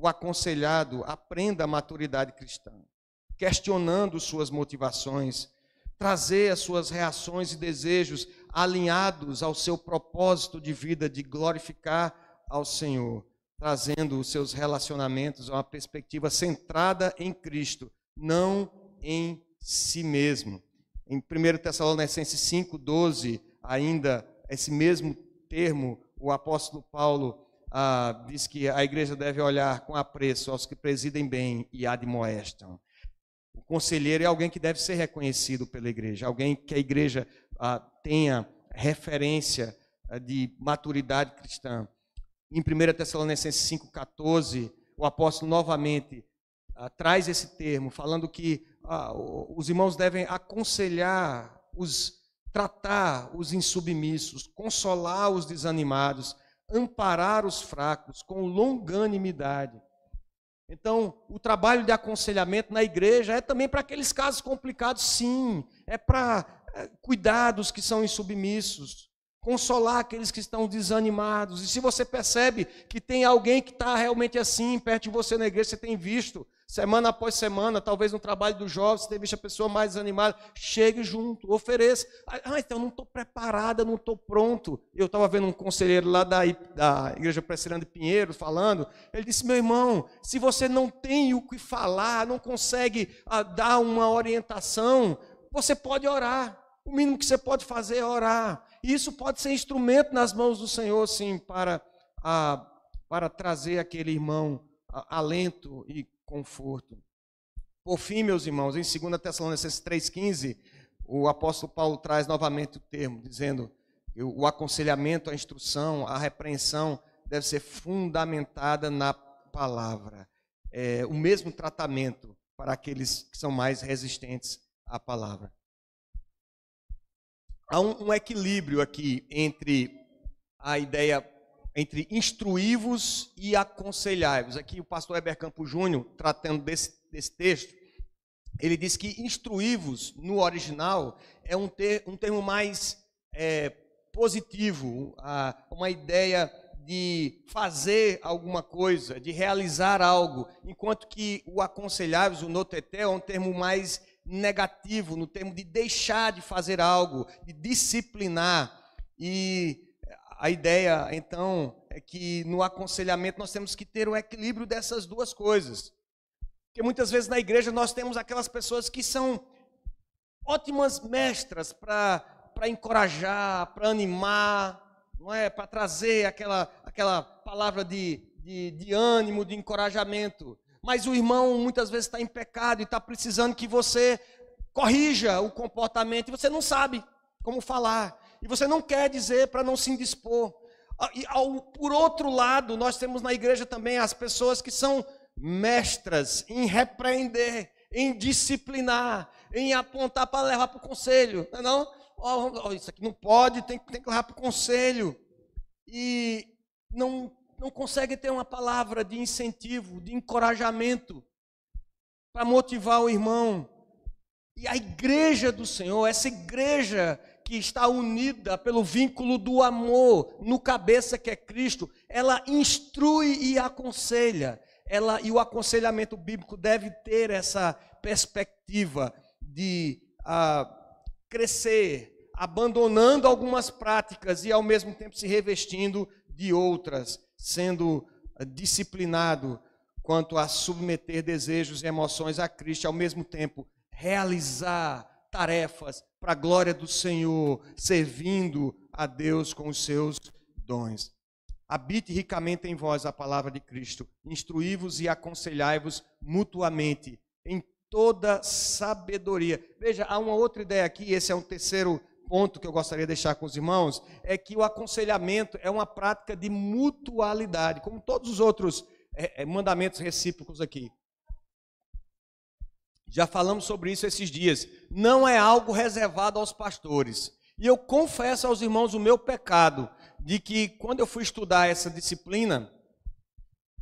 aconselhado aprenda a maturidade cristã, questionando suas motivações, trazer as suas reações e desejos alinhados ao seu propósito de vida, de glorificar ao Senhor, trazendo os seus relacionamentos a uma perspectiva centrada em Cristo, não em si mesmo. Em 1 Tessalonicenses 5:12, ainda esse mesmo termo, o apóstolo Paulo diz que a igreja deve olhar com apreço aos que presidem bem e admoestam. O conselheiro é alguém que deve ser reconhecido pela igreja, alguém que a igreja tenha referência de maturidade cristã. Em 1 Tessalonicenses 5:14, o apóstolo novamente traz esse termo, falando que os irmãos devem aconselhar, tratar os insubmissos, consolar os desanimados, amparar os fracos com longanimidade. Então, o trabalho de aconselhamento na igreja é também para aqueles casos complicados, sim. É para cuidar dos que são insubmissos, consolar aqueles que estão desanimados. E se você percebe que tem alguém que está realmente assim, perto de você na igreja, você tem visto, semana após semana, talvez no trabalho dos jovens, você tem visto a pessoa mais desanimada, chegue junto, ofereça. Então eu não estou preparada, não estou pronto. Eu estava vendo um conselheiro lá da Igreja Presbiteriana de Pinheiro falando, ele disse, meu irmão, se você não tem o que falar, não consegue dar uma orientação, você pode orar. O mínimo que você pode fazer é orar. E isso pode ser instrumento nas mãos do Senhor, sim, para trazer aquele irmão alento e conforto. Por fim, meus irmãos, em 2 Tessalonicenses 3,15, o apóstolo Paulo traz novamente o termo, dizendo que o aconselhamento, a instrução, a repreensão deve ser fundamentada na palavra. O mesmo tratamento para aqueles que são mais resistentes à palavra. Há um equilíbrio aqui entre a ideia entre instruí-vos e aconselhai-vos. Aqui o pastor Heber Campos Júnior, tratando desse texto, ele diz que instruí-vos, no original, é um termo mais positivo, uma ideia de fazer alguma coisa, de realizar algo, enquanto que o aconselhai-vos, o noteté, é um termo mais negativo, no termo de deixar de fazer algo, de disciplinar. E a ideia, então, é que no aconselhamento nós temos que ter o equilíbrio dessas duas coisas. Porque muitas vezes na igreja nós temos aquelas pessoas que são ótimas mestras para encorajar, para animar, não é? Para trazer aquela palavra de ânimo, de encorajamento. Mas o irmão muitas vezes está em pecado e está precisando que você corrija o comportamento e você não sabe como falar. E você não quer dizer para não se indispor. Por outro lado, nós temos na igreja também as pessoas que são mestras em repreender, em disciplinar, em apontar para levar para o conselho. Não? Isso aqui não pode, tem que levar para o conselho. E não consegue ter uma palavra de incentivo, de encorajamento, para motivar o irmão. E a igreja do Senhor, essa igreja que está unida pelo vínculo do amor, no cabeça que é Cristo, ela instrui e aconselha. E o aconselhamento bíblico deve ter essa perspectiva de crescer, abandonando algumas práticas e ao mesmo tempo se revestindo de outras, sendo disciplinado quanto a submeter desejos e emoções a Cristo, ao mesmo tempo realizar tarefas para a glória do Senhor, servindo a Deus com os seus dons. Habite ricamente em vós a palavra de Cristo, instruí-vos e aconselhai-vos mutuamente em toda sabedoria. Veja, há uma outra ideia aqui, esse é um terceiro ponto que eu gostaria de deixar com os irmãos, é que o aconselhamento é uma prática de mutualidade, como todos os outros mandamentos recíprocos aqui. Já falamos sobre isso esses dias. Não é algo reservado aos pastores. E eu confesso aos irmãos o meu pecado, de que quando eu fui estudar essa disciplina,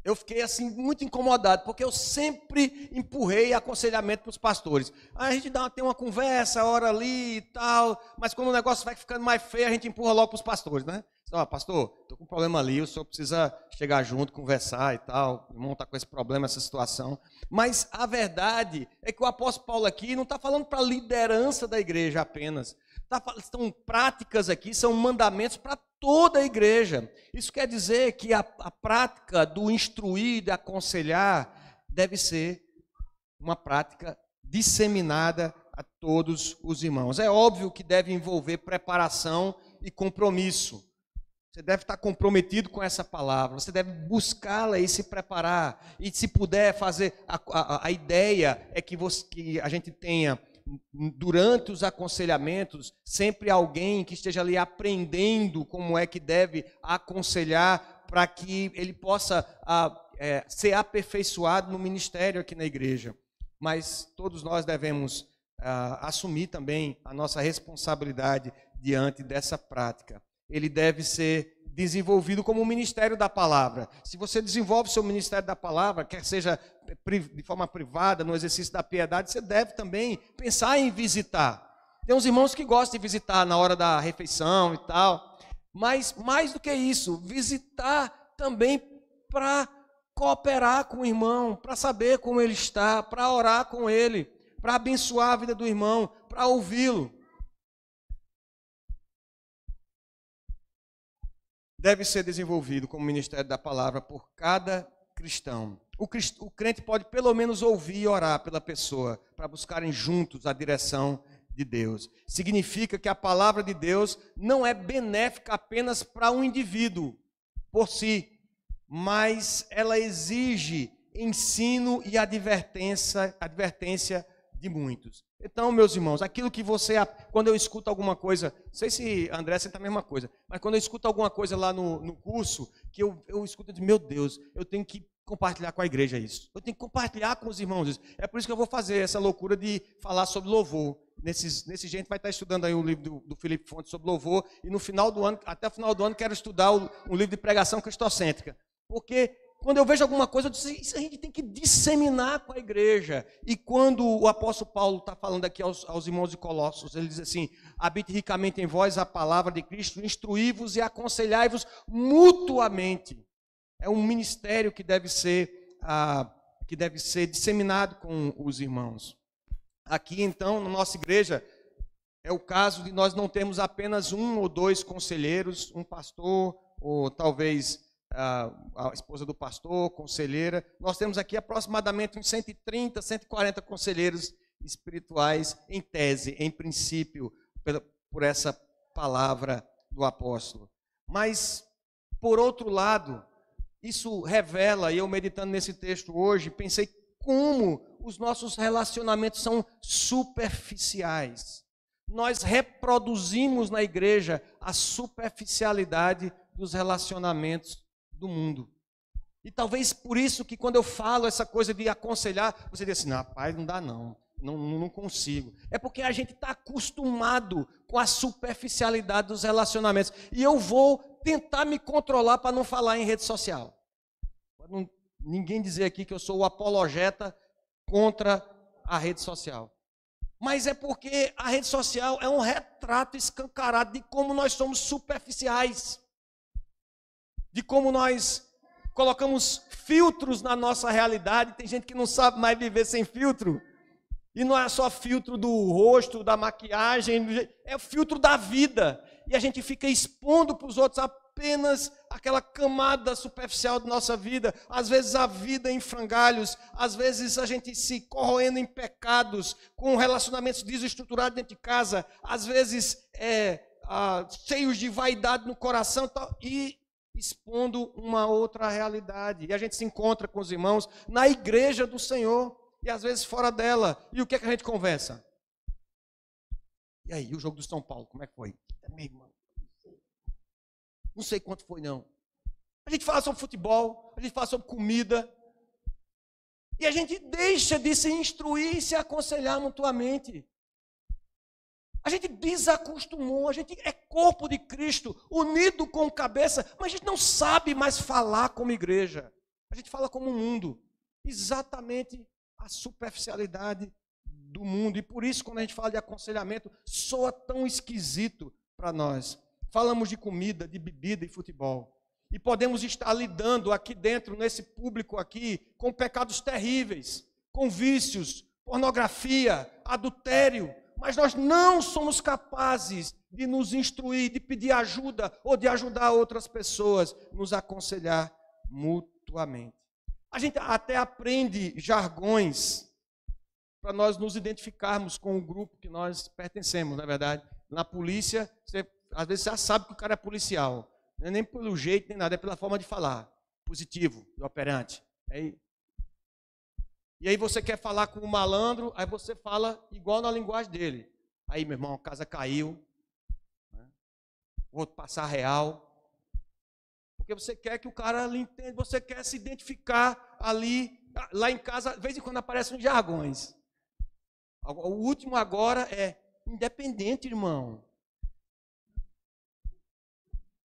eu fiquei assim muito incomodado, porque eu sempre empurrei aconselhamento para os pastores. Aí a gente tem uma conversa, hora ali e tal, mas quando o negócio vai ficando mais feio, a gente empurra logo para os pastores, né? Então, pastor, estou com um problema ali, o senhor precisa chegar junto, conversar e tal, o irmão está com esse problema, essa situação. Mas a verdade é que o apóstolo Paulo aqui não está falando para a liderança da igreja apenas. São práticas aqui, são mandamentos para toda a igreja. Isso quer dizer que a prática do instruir, de aconselhar, deve ser uma prática disseminada a todos os irmãos. É óbvio que deve envolver preparação e compromisso. Você deve estar comprometido com essa palavra, você deve buscá-la e se preparar. E se puder fazer, a ideia é que a gente tenha, durante os aconselhamentos, sempre alguém que esteja ali aprendendo como é que deve aconselhar, para que ele possa ser aperfeiçoado no ministério aqui na igreja. Mas todos nós devemos assumir também a nossa responsabilidade diante dessa prática. Ele deve ser desenvolvido como um ministério da palavra. Se você desenvolve seu ministério da palavra, quer seja de forma privada, no exercício da piedade, você deve também pensar em visitar. Tem uns irmãos que gostam de visitar na hora da refeição e tal, mas mais do que isso, visitar também para cooperar com o irmão, para saber como ele está, para orar com ele, para abençoar a vida do irmão, para ouvi-lo. Deve ser desenvolvido como ministério da palavra por cada cristão. O crente pode pelo menos ouvir e orar pela pessoa, para buscarem juntos a direção de Deus. Significa que a palavra de Deus não é benéfica apenas para um indivíduo por si, mas ela exige ensino e advertência de muitos. Então, meus irmãos, aquilo que quando eu escuto alguma coisa, não sei se André sente a mesma coisa, mas quando eu escuto alguma coisa lá no curso, que eu escuto, eu digo, meu Deus, eu tenho que compartilhar com a igreja isso. Eu tenho que compartilhar com os irmãos isso. É por isso que eu vou fazer essa loucura de falar sobre louvor. Nesse gente vai estar estudando aí um livro do Felipe Fontes sobre louvor, e no final do ano, até o final do ano, quero estudar um livro de pregação cristocêntrica. Porque quando eu vejo alguma coisa, eu digo, isso a gente tem que disseminar com a igreja. E quando o apóstolo Paulo está falando aqui aos irmãos de Colossos, ele diz assim, habite ricamente em vós a palavra de Cristo, instruí-vos e aconselhai-vos mutuamente. É um ministério que deve ser disseminado com os irmãos. Aqui, então, na nossa igreja, é o caso de nós não termos apenas um ou dois conselheiros, um pastor, ou talvez a esposa do pastor, conselheira. Nós temos aqui aproximadamente uns 130, 140 conselheiros espirituais, em tese, em princípio, por essa palavra do apóstolo. Mas, por outro lado, isso revela, e eu meditando nesse texto hoje, pensei como os nossos relacionamentos são superficiais. Nós reproduzimos na igreja a superficialidade dos relacionamentos do mundo. E talvez por isso que quando eu falo essa coisa de aconselhar, você diz assim, não, rapaz, não dá não consigo. É porque a gente está acostumado com a superficialidade dos relacionamentos. E eu vou tentar me controlar para não falar em rede social. Para ninguém dizer aqui que eu sou o apologeta contra a rede social. Mas é porque a rede social é um retrato escancarado de como nós somos superficiais. De como nós colocamos filtros na nossa realidade. Tem gente que não sabe mais viver sem filtro. E não é só filtro do rosto, da maquiagem, é o filtro da vida. E a gente fica expondo para os outros apenas aquela camada superficial da nossa vida. Às vezes a vida em frangalhos, às vezes a gente se corroendo em pecados, com relacionamentos desestruturados dentro de casa, às vezes cheios de vaidade no coração e expondo uma outra realidade. E a gente se encontra com os irmãos na igreja do Senhor e às vezes fora dela. E o que é que a gente conversa? E aí, o jogo do São Paulo, como é que foi? Meu irmão, não sei quanto foi, não. A gente fala sobre futebol, a gente fala sobre comida, e a gente deixa de se instruir e se aconselhar mutuamente. A gente desacostumou, a gente é corpo de Cristo, unido com cabeça, mas a gente não sabe mais falar como igreja. A gente fala como mundo. Exatamente a superficialidade do mundo. E por isso, quando a gente fala de aconselhamento, soa tão esquisito para nós. Falamos de comida, de bebida e futebol. E podemos estar lidando aqui dentro, nesse público aqui, com pecados terríveis, com vícios, pornografia, adultério. Mas nós não somos capazes de nos instruir, de pedir ajuda ou de ajudar outras pessoas, nos aconselhar mutuamente. A gente até aprende jargões para nós nos identificarmos com o grupo que nós pertencemos, na verdade. Na polícia, você às vezes já sabe que o cara é policial. Não é nem pelo jeito, nem nada, é pela forma de falar. Positivo, e operante. E aí você quer falar com o malandro, aí você fala igual na linguagem dele. Aí, meu irmão, a casa caiu. Né? Vou passar real. Porque você quer que o cara ali entenda, você quer se identificar ali. Lá em casa, de vez em quando aparecem uns jargões. O último agora é independente, irmão.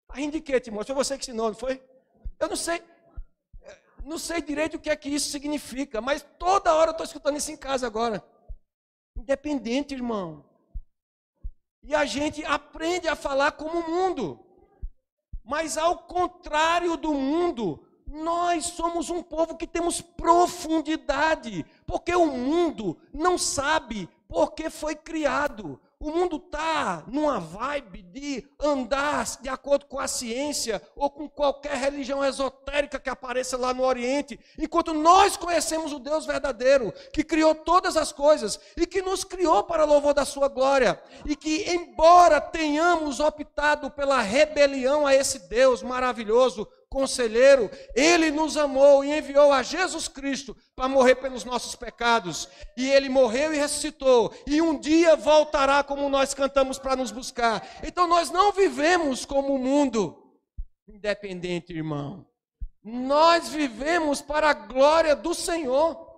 Tá rindo de quê, Timóteo? Foi você que ensinou, não foi? Eu não sei direito o que é que isso significa, mas toda hora eu estou escutando isso em casa agora. Independente, irmão. E a gente aprende a falar como o mundo. Mas ao contrário do mundo, nós somos um povo que temos profundidade, porque o mundo não sabe por que foi criado. O mundo está numa vibe de andar de acordo com a ciência ou com qualquer religião esotérica que apareça lá no Oriente, enquanto nós conhecemos o Deus verdadeiro, que criou todas as coisas e que nos criou para louvor da sua glória. E que, embora tenhamos optado pela rebelião a esse Deus maravilhoso, conselheiro, Ele nos amou e enviou a Jesus Cristo para morrer pelos nossos pecados. E Ele morreu e ressuscitou. E um dia voltará, como nós cantamos, para nos buscar. Então nós não vivemos como o mundo. Independente, irmão. Nós vivemos para a glória do Senhor.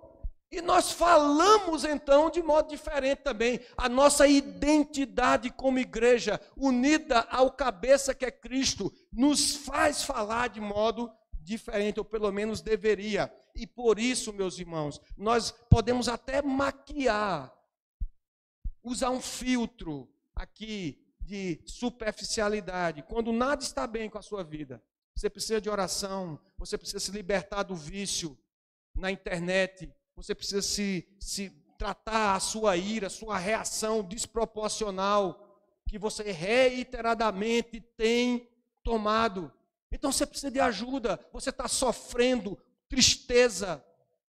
E nós falamos então de modo diferente também. A nossa identidade como igreja, unida ao cabeça que é Cristo, nos faz falar de modo diferente, ou pelo menos deveria. E por isso, meus irmãos, nós podemos até maquiar, usar um filtro aqui de superficialidade, quando nada está bem com a sua vida. Você precisa de oração, você precisa se libertar do vício na internet, você precisa se tratar a sua ira, a sua reação desproporcional que você reiteradamente tem tomado. Então você precisa de ajuda. Você está sofrendo tristeza,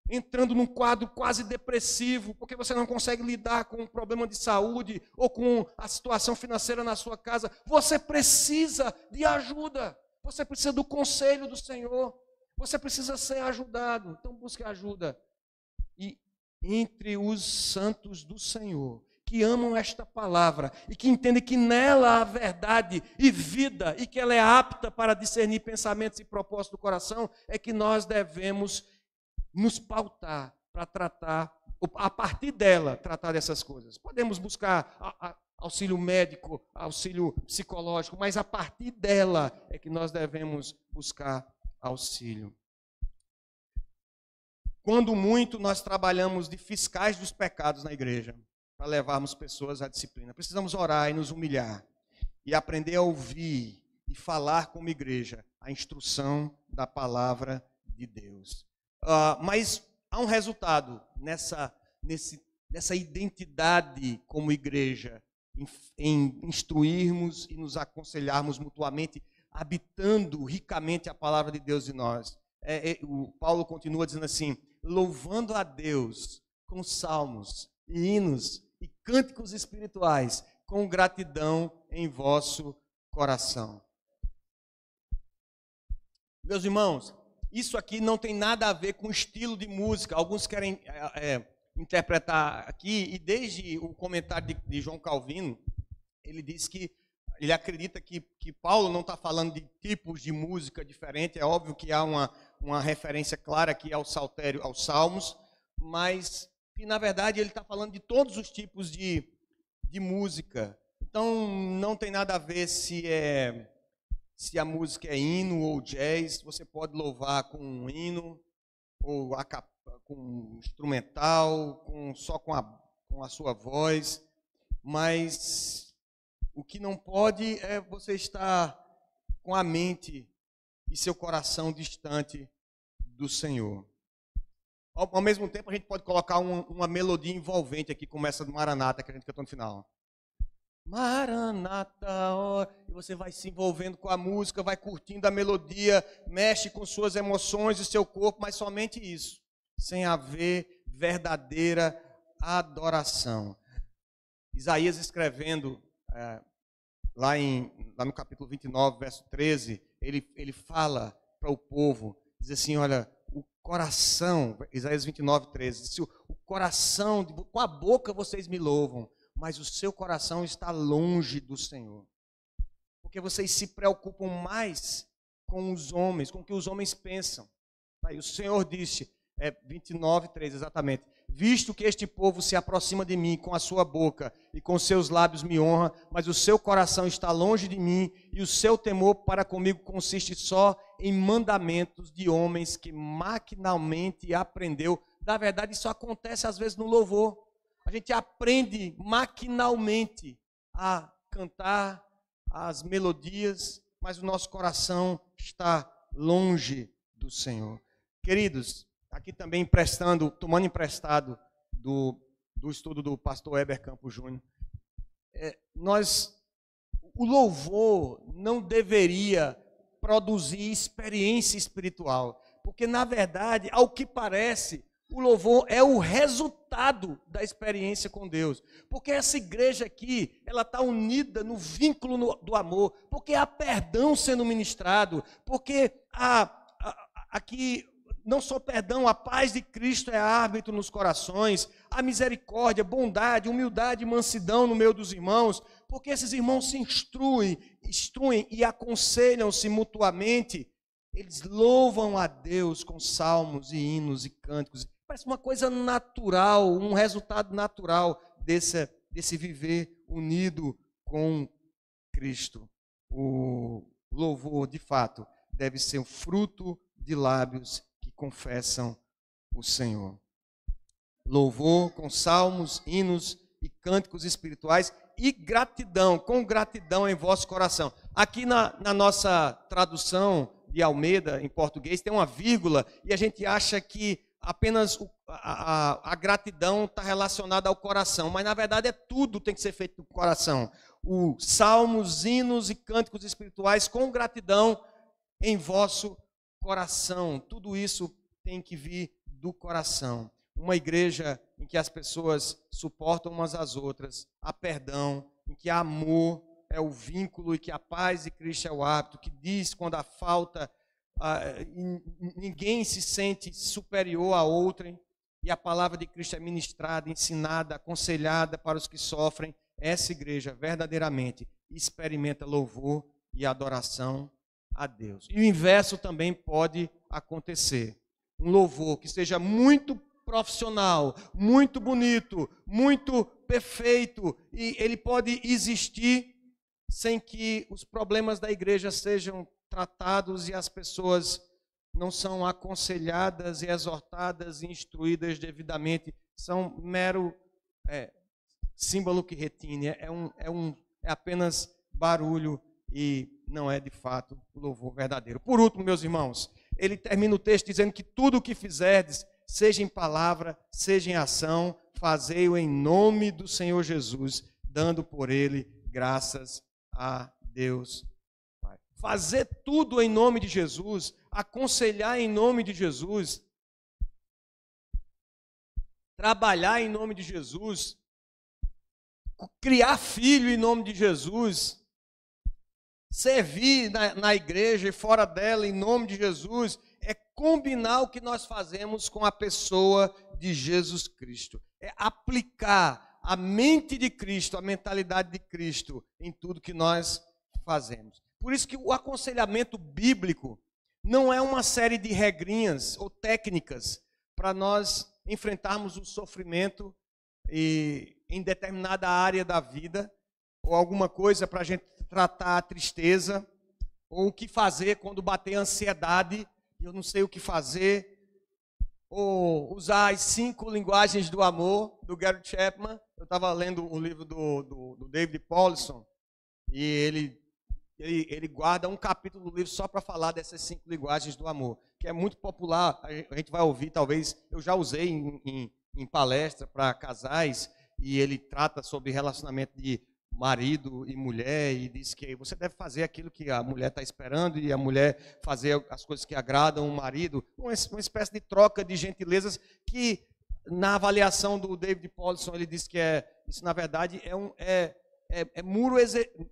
entrando num quadro quase depressivo, porque você não consegue lidar com um problema de saúde ou com a situação financeira na sua casa. Você precisa de ajuda. Você precisa do conselho do Senhor. Você precisa ser ajudado. Então busque ajuda. E entre os santos do Senhor, que amam esta palavra e que entendem que nela há verdade e vida e que ela é apta para discernir pensamentos e propósitos do coração, é que nós devemos nos pautar para tratar, a partir dela, tratar dessas coisas. Podemos buscar auxílio médico, auxílio psicológico, mas a partir dela é que nós devemos buscar auxílio. Quando muito nós trabalhamos de fiscais dos pecados na igreja, para levarmos pessoas à disciplina. Precisamos orar e nos humilhar, e aprender a ouvir e falar como igreja a instrução da palavra de Deus. Mas há um resultado nessa identidade como igreja, em instruirmos e nos aconselharmos mutuamente, habitando ricamente a palavra de Deus em nós. O Paulo continua dizendo assim: louvando a Deus com salmos, e hinos e cânticos espirituais, com gratidão em vosso coração. Meus irmãos, isso aqui não tem nada a ver com estilo de música. Alguns querem interpretar aqui, e desde o comentário de João Calvino, ele diz que ele acredita que Paulo não está falando de tipos de música diferente. É óbvio que há uma referência clara aqui ao saltério, aos salmos, mas que na verdade ele está falando de todos os tipos de música. Então não tem nada a ver se a música é hino ou jazz. Você pode louvar com um hino, ou com um instrumental, só com a sua voz, mas o que não pode é você estar com a mente e seu coração distante do Senhor. Ao mesmo tempo, a gente pode colocar uma melodia envolvente aqui, como essa do Maranata, que a gente cantou no final. Maranata, ó, e você vai se envolvendo com a música, vai curtindo a melodia, mexe com suas emoções e seu corpo, mas somente isso, sem haver verdadeira adoração. Isaías escrevendo lá no capítulo 29, verso 13, ele fala para o povo, diz assim, olha, o coração, Isaías 29, 13, diz, o coração, com a boca vocês me louvam, mas o seu coração está longe do Senhor. Porque vocês se preocupam mais com os homens, com o que os homens pensam. Aí o Senhor disse, 29, 3, exatamente. Visto que este povo se aproxima de mim com a sua boca e com seus lábios me honra, mas o seu coração está longe de mim e o seu temor para comigo consiste só em mandamentos de homens que maquinalmente aprendeu. Na verdade, isso acontece às vezes no louvor. A gente aprende maquinalmente a cantar as melodias, mas o nosso coração está longe do Senhor. Queridos, aqui também tomando emprestado do estudo do pastor Heber Campos Júnior, o louvor não deveria produzir experiência espiritual, porque na verdade, ao que parece, o louvor é o resultado da experiência com Deus. Porque essa igreja aqui, ela está unida no vínculo do amor. Porque há perdão sendo ministrado. Porque aqui, não só perdão, a paz de Cristo é árbitro nos corações. A misericórdia, bondade, humildade e mansidão no meio dos irmãos. Porque esses irmãos se instruem e aconselham-se mutuamente. Eles louvam a Deus com salmos e hinos e cânticos. Parece uma coisa natural, um resultado natural desse viver unido com Cristo. O louvor, de fato, deve ser um fruto de lábios que confessam o Senhor. Louvor com salmos, hinos e cânticos espirituais e gratidão, com gratidão em vosso coração. Aqui na nossa tradução de Almeida, em português, tem uma vírgula e a gente acha que apenas a gratidão está relacionada ao coração, mas na verdade tudo tem que ser feito do coração. Os salmos, hinos e cânticos espirituais com gratidão em vosso coração. Tudo isso tem que vir do coração. Uma igreja em que as pessoas suportam umas às outras, há perdão, em que há amor, é o vínculo e que a paz de Cristo é o hábito, que diz quando há falta, ninguém se sente superior a outrem, e a palavra de Cristo é ministrada, ensinada, aconselhada para os que sofrem. Essa igreja verdadeiramente experimenta louvor e adoração a Deus. E o inverso também pode acontecer. Um louvor que seja muito profissional, muito bonito, muito perfeito, e ele pode existir sem que os problemas da igreja sejam tratados e as pessoas não são aconselhadas e exortadas e instruídas devidamente. São mero símbolo que retine, é apenas barulho e não é de fato louvor verdadeiro. Por último, meus irmãos, ele termina o texto dizendo que tudo o que fizerdes, seja em palavra, seja em ação, fazei-o em nome do Senhor Jesus, dando por ele graças a Deus Pai. Fazer tudo em nome de Jesus, aconselhar em nome de Jesus, trabalhar em nome de Jesus, criar filho em nome de Jesus, servir na igreja e fora dela em nome de Jesus, é combinar o que nós fazemos com a pessoa de Jesus Cristo. É aplicar a mente de Cristo, a mentalidade de Cristo em tudo que nós fazemos. Por isso que o aconselhamento bíblico não é uma série de regrinhas ou técnicas para nós enfrentarmos o sofrimento em determinada área da vida, ou alguma coisa para a gente tratar a tristeza, ou o que fazer quando bater a ansiedade, e eu não sei o que fazer, ou usar as 5 linguagens do amor, do Gary Chapman. Eu estava lendo um livro do David Paulson, e ele guarda um capítulo do livro só para falar dessas 5 linguagens do amor, que é muito popular, a gente vai ouvir, talvez, eu já usei em palestra para casais, e ele trata sobre relacionamento de marido e mulher e diz que você deve fazer aquilo que a mulher está esperando e a mulher fazer as coisas que agradam o marido, uma espécie de troca de gentilezas que, na avaliação do David Paulson, ele diz que isso, na verdade,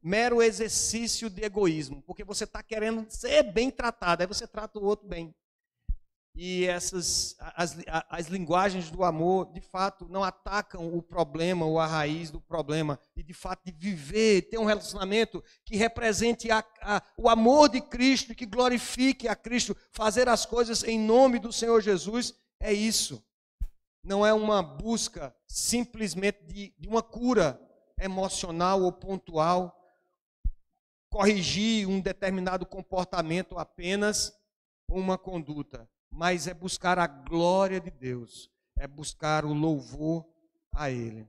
mero exercício de egoísmo, porque você está querendo ser bem tratado, aí você trata o outro bem. E as linguagens do amor, de fato, não atacam o problema ou a raiz do problema. E, de fato, de viver, ter um relacionamento que represente o amor de Cristo, que glorifique a Cristo, fazer as coisas em nome do Senhor Jesus, é isso. Não é uma busca simplesmente de uma cura emocional ou pontual, corrigir um determinado comportamento apenas com uma conduta. Mas é buscar a glória de Deus, é buscar o louvor a Ele.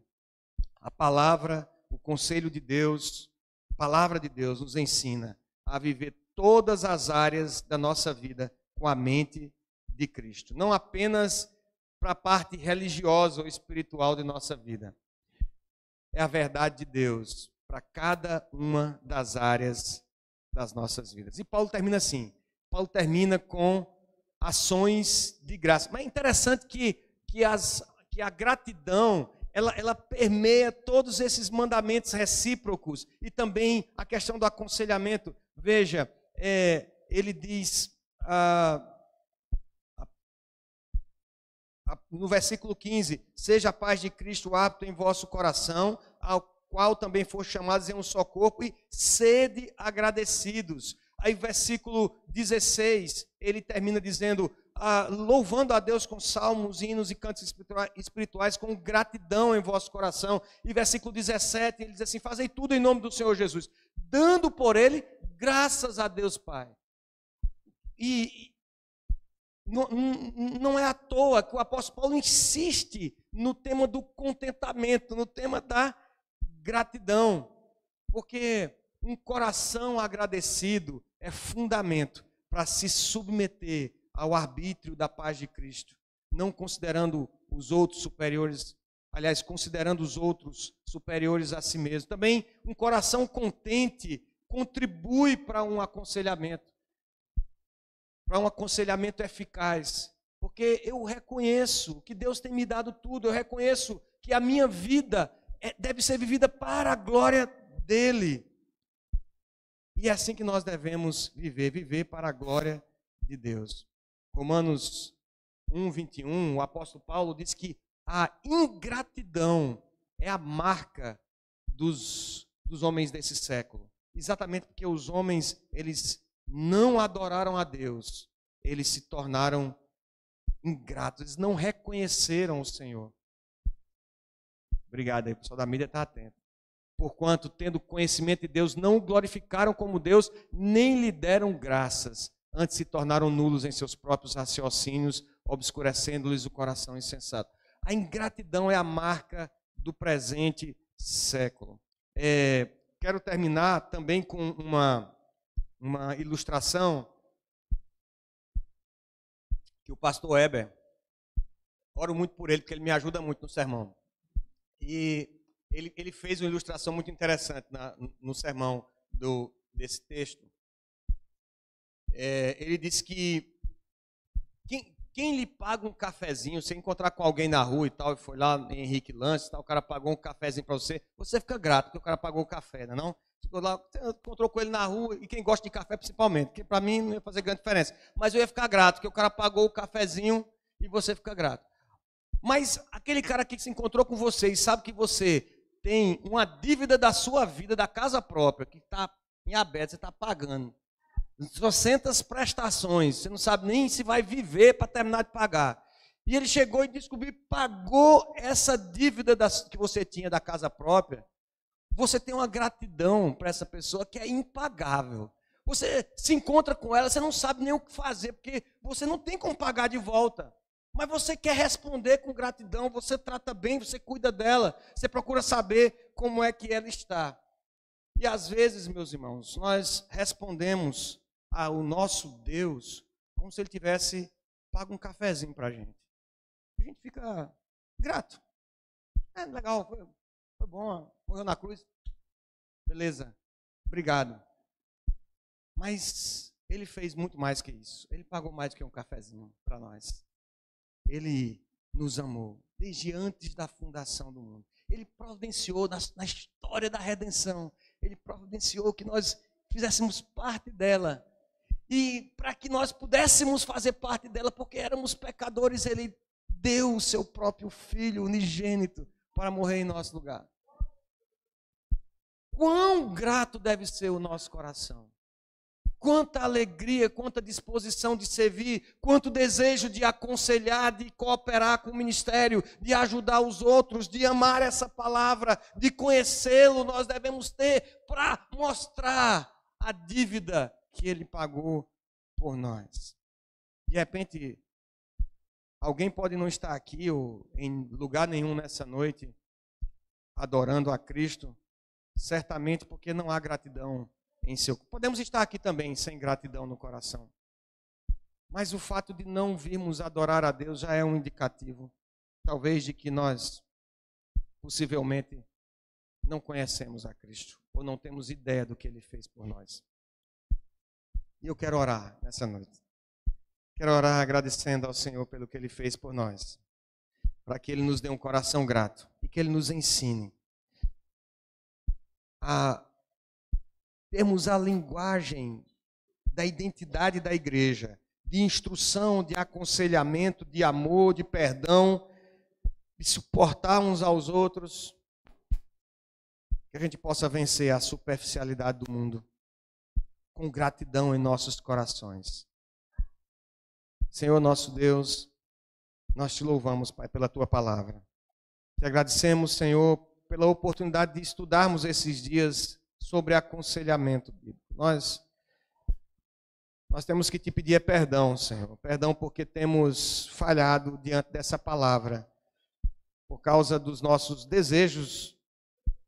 A palavra, o conselho de Deus, a palavra de Deus nos ensina a viver todas as áreas da nossa vida com a mente de Cristo. Não apenas para a parte religiosa ou espiritual de nossa vida. É a verdade de Deus para cada uma das áreas das nossas vidas. E Paulo termina assim, Paulo termina com ações de graça. Mas é interessante que a gratidão, ela permeia todos esses mandamentos recíprocos e também a questão do aconselhamento. Veja, ele diz no versículo 15, seja a paz de Cristo hábito em vosso coração, ao qual também foste chamados em um só corpo, e sede agradecidos. Aí, versículo 16, ele termina dizendo, louvando a Deus com salmos, hinos e cantos espirituais, com gratidão em vosso coração. E versículo 17, ele diz assim, fazei tudo em nome do Senhor Jesus, dando por ele graças a Deus Pai. E não é à toa que o apóstolo Paulo insiste no tema do contentamento, no tema da gratidão, porque um coração agradecido é fundamento para se submeter ao arbítrio da paz de Cristo, não considerando os outros superiores, aliás, considerando os outros superiores a si mesmo. Também um coração contente contribui para um aconselhamento eficaz, porque eu reconheço que Deus tem me dado tudo, eu reconheço que a minha vida deve ser vivida para a glória dEle. E é assim que nós devemos viver para a glória de Deus. Romanos 1:21, o apóstolo Paulo diz que a ingratidão é a marca dos homens desse século. Exatamente porque os homens, eles não adoraram a Deus, eles se tornaram ingratos, eles não reconheceram o Senhor. Obrigado aí, o pessoal da mídia está atento. Porquanto, tendo conhecimento de Deus, não o glorificaram como Deus, nem lhe deram graças. Antes se tornaram nulos em seus próprios raciocínios, obscurecendo-lhes o coração insensato. A ingratidão é a marca do presente século. Quero terminar também com uma ilustração que o pastor Heber, oro muito por ele, porque ele me ajuda muito no sermão. E ele fez uma ilustração muito interessante no sermão desse texto. Ele disse que quem lhe paga um cafezinho, você encontrar com alguém na rua e tal, e foi lá em Henrique Lanches, tal, o cara pagou um cafezinho para você fica grato porque o cara pagou o café, não é não? Ficou lá, você encontrou com ele na rua, e quem gosta de café principalmente, que para mim não ia fazer grande diferença, mas eu ia ficar grato, porque o cara pagou o cafezinho e você fica grato. Mas aquele cara que se encontrou com você e sabe que você tem uma dívida da sua vida, da casa própria, que está em aberto, você está pagando 200 prestações, você não sabe nem se vai viver para terminar de pagar. E ele chegou e descobriu, pagou essa dívida que você tinha da casa própria. Você tem uma gratidão para essa pessoa que é impagável. Você se encontra com ela, você não sabe nem o que fazer, porque você não tem como pagar de volta. Mas você quer responder com gratidão, você trata bem, você cuida dela, você procura saber como é que ela está. E às vezes, meus irmãos, nós respondemos ao nosso Deus como se Ele tivesse pago um cafezinho para a gente. A gente fica grato. Legal, foi bom, morreu na cruz. beleza, obrigado. Mas ele fez muito mais que isso. Ele pagou mais do que um cafezinho para nós. Ele nos amou desde antes da fundação do mundo. Ele providenciou na história da redenção. Ele providenciou que nós fizéssemos parte dela. E para que nós pudéssemos fazer parte dela, porque éramos pecadores, ele deu o seu próprio Filho unigênito para morrer em nosso lugar. Quão grato deve ser o nosso coração. Quanta alegria, quanta disposição de servir, quanto desejo de aconselhar, de cooperar com o ministério, de ajudar os outros, de amar essa palavra, de conhecê-lo, nós devemos ter para mostrar a dívida que ele pagou por nós. De repente, alguém pode não estar aqui ou em lugar nenhum nessa noite adorando a Cristo, certamente porque não há gratidão em seu. Podemos estar aqui também sem gratidão no coração. Mas o fato de não virmos adorar a Deus já é um indicativo, talvez, de que nós possivelmente não conhecemos a Cristo ou não temos ideia do que Ele fez por nós. E eu quero orar nessa noite. Quero orar agradecendo ao Senhor pelo que Ele fez por nós, para que Ele nos dê um coração grato e que Ele nos ensine a termos a linguagem da identidade da igreja, de instrução, de aconselhamento, de amor, de perdão, de suportar uns aos outros, que a gente possa vencer a superficialidade do mundo com gratidão em nossos corações. Senhor nosso Deus, nós te louvamos, Pai, pela tua palavra. Te agradecemos, Senhor, pela oportunidade de estudarmos esses dias sobre aconselhamento bíblico. Nós temos que te pedir perdão, Senhor. Perdão porque temos falhado diante dessa palavra. Por causa dos nossos desejos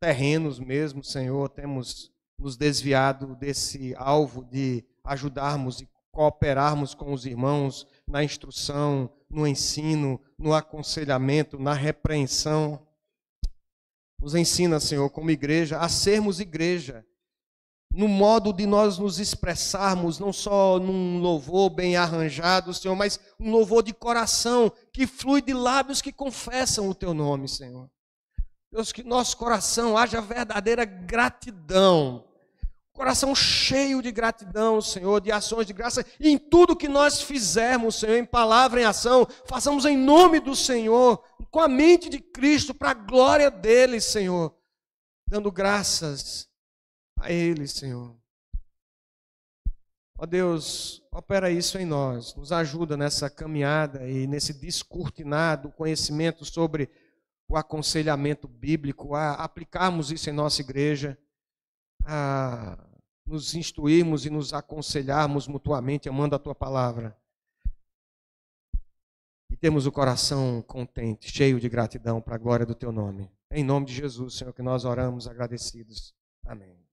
terrenos mesmo, Senhor, temos nos desviado desse alvo de ajudarmos e cooperarmos com os irmãos na instrução, no ensino, no aconselhamento, na repreensão. Nos ensina, Senhor, como igreja, a sermos igreja, no modo de nós nos expressarmos, não só num louvor bem arranjado, Senhor, mas um louvor de coração, que flui de lábios que confessam o Teu nome, Senhor. Deus, que nosso coração haja verdadeira gratidão, coração cheio de gratidão, Senhor, de ações de graça, e em tudo que nós fizermos, Senhor, em palavra, em ação, façamos em nome do Senhor, com a mente de Cristo, para a glória dele, Senhor, dando graças a Ele, Senhor. Ó Deus, opera isso em nós, nos ajuda nessa caminhada e nesse descortinado conhecimento sobre o aconselhamento bíblico, a aplicarmos isso em nossa igreja, a nos instruirmos e nos aconselharmos mutuamente, amando a Tua palavra. E temos o coração contente, cheio de gratidão para a glória do Teu nome. Em nome de Jesus, Senhor, que nós oramos agradecidos. Amém.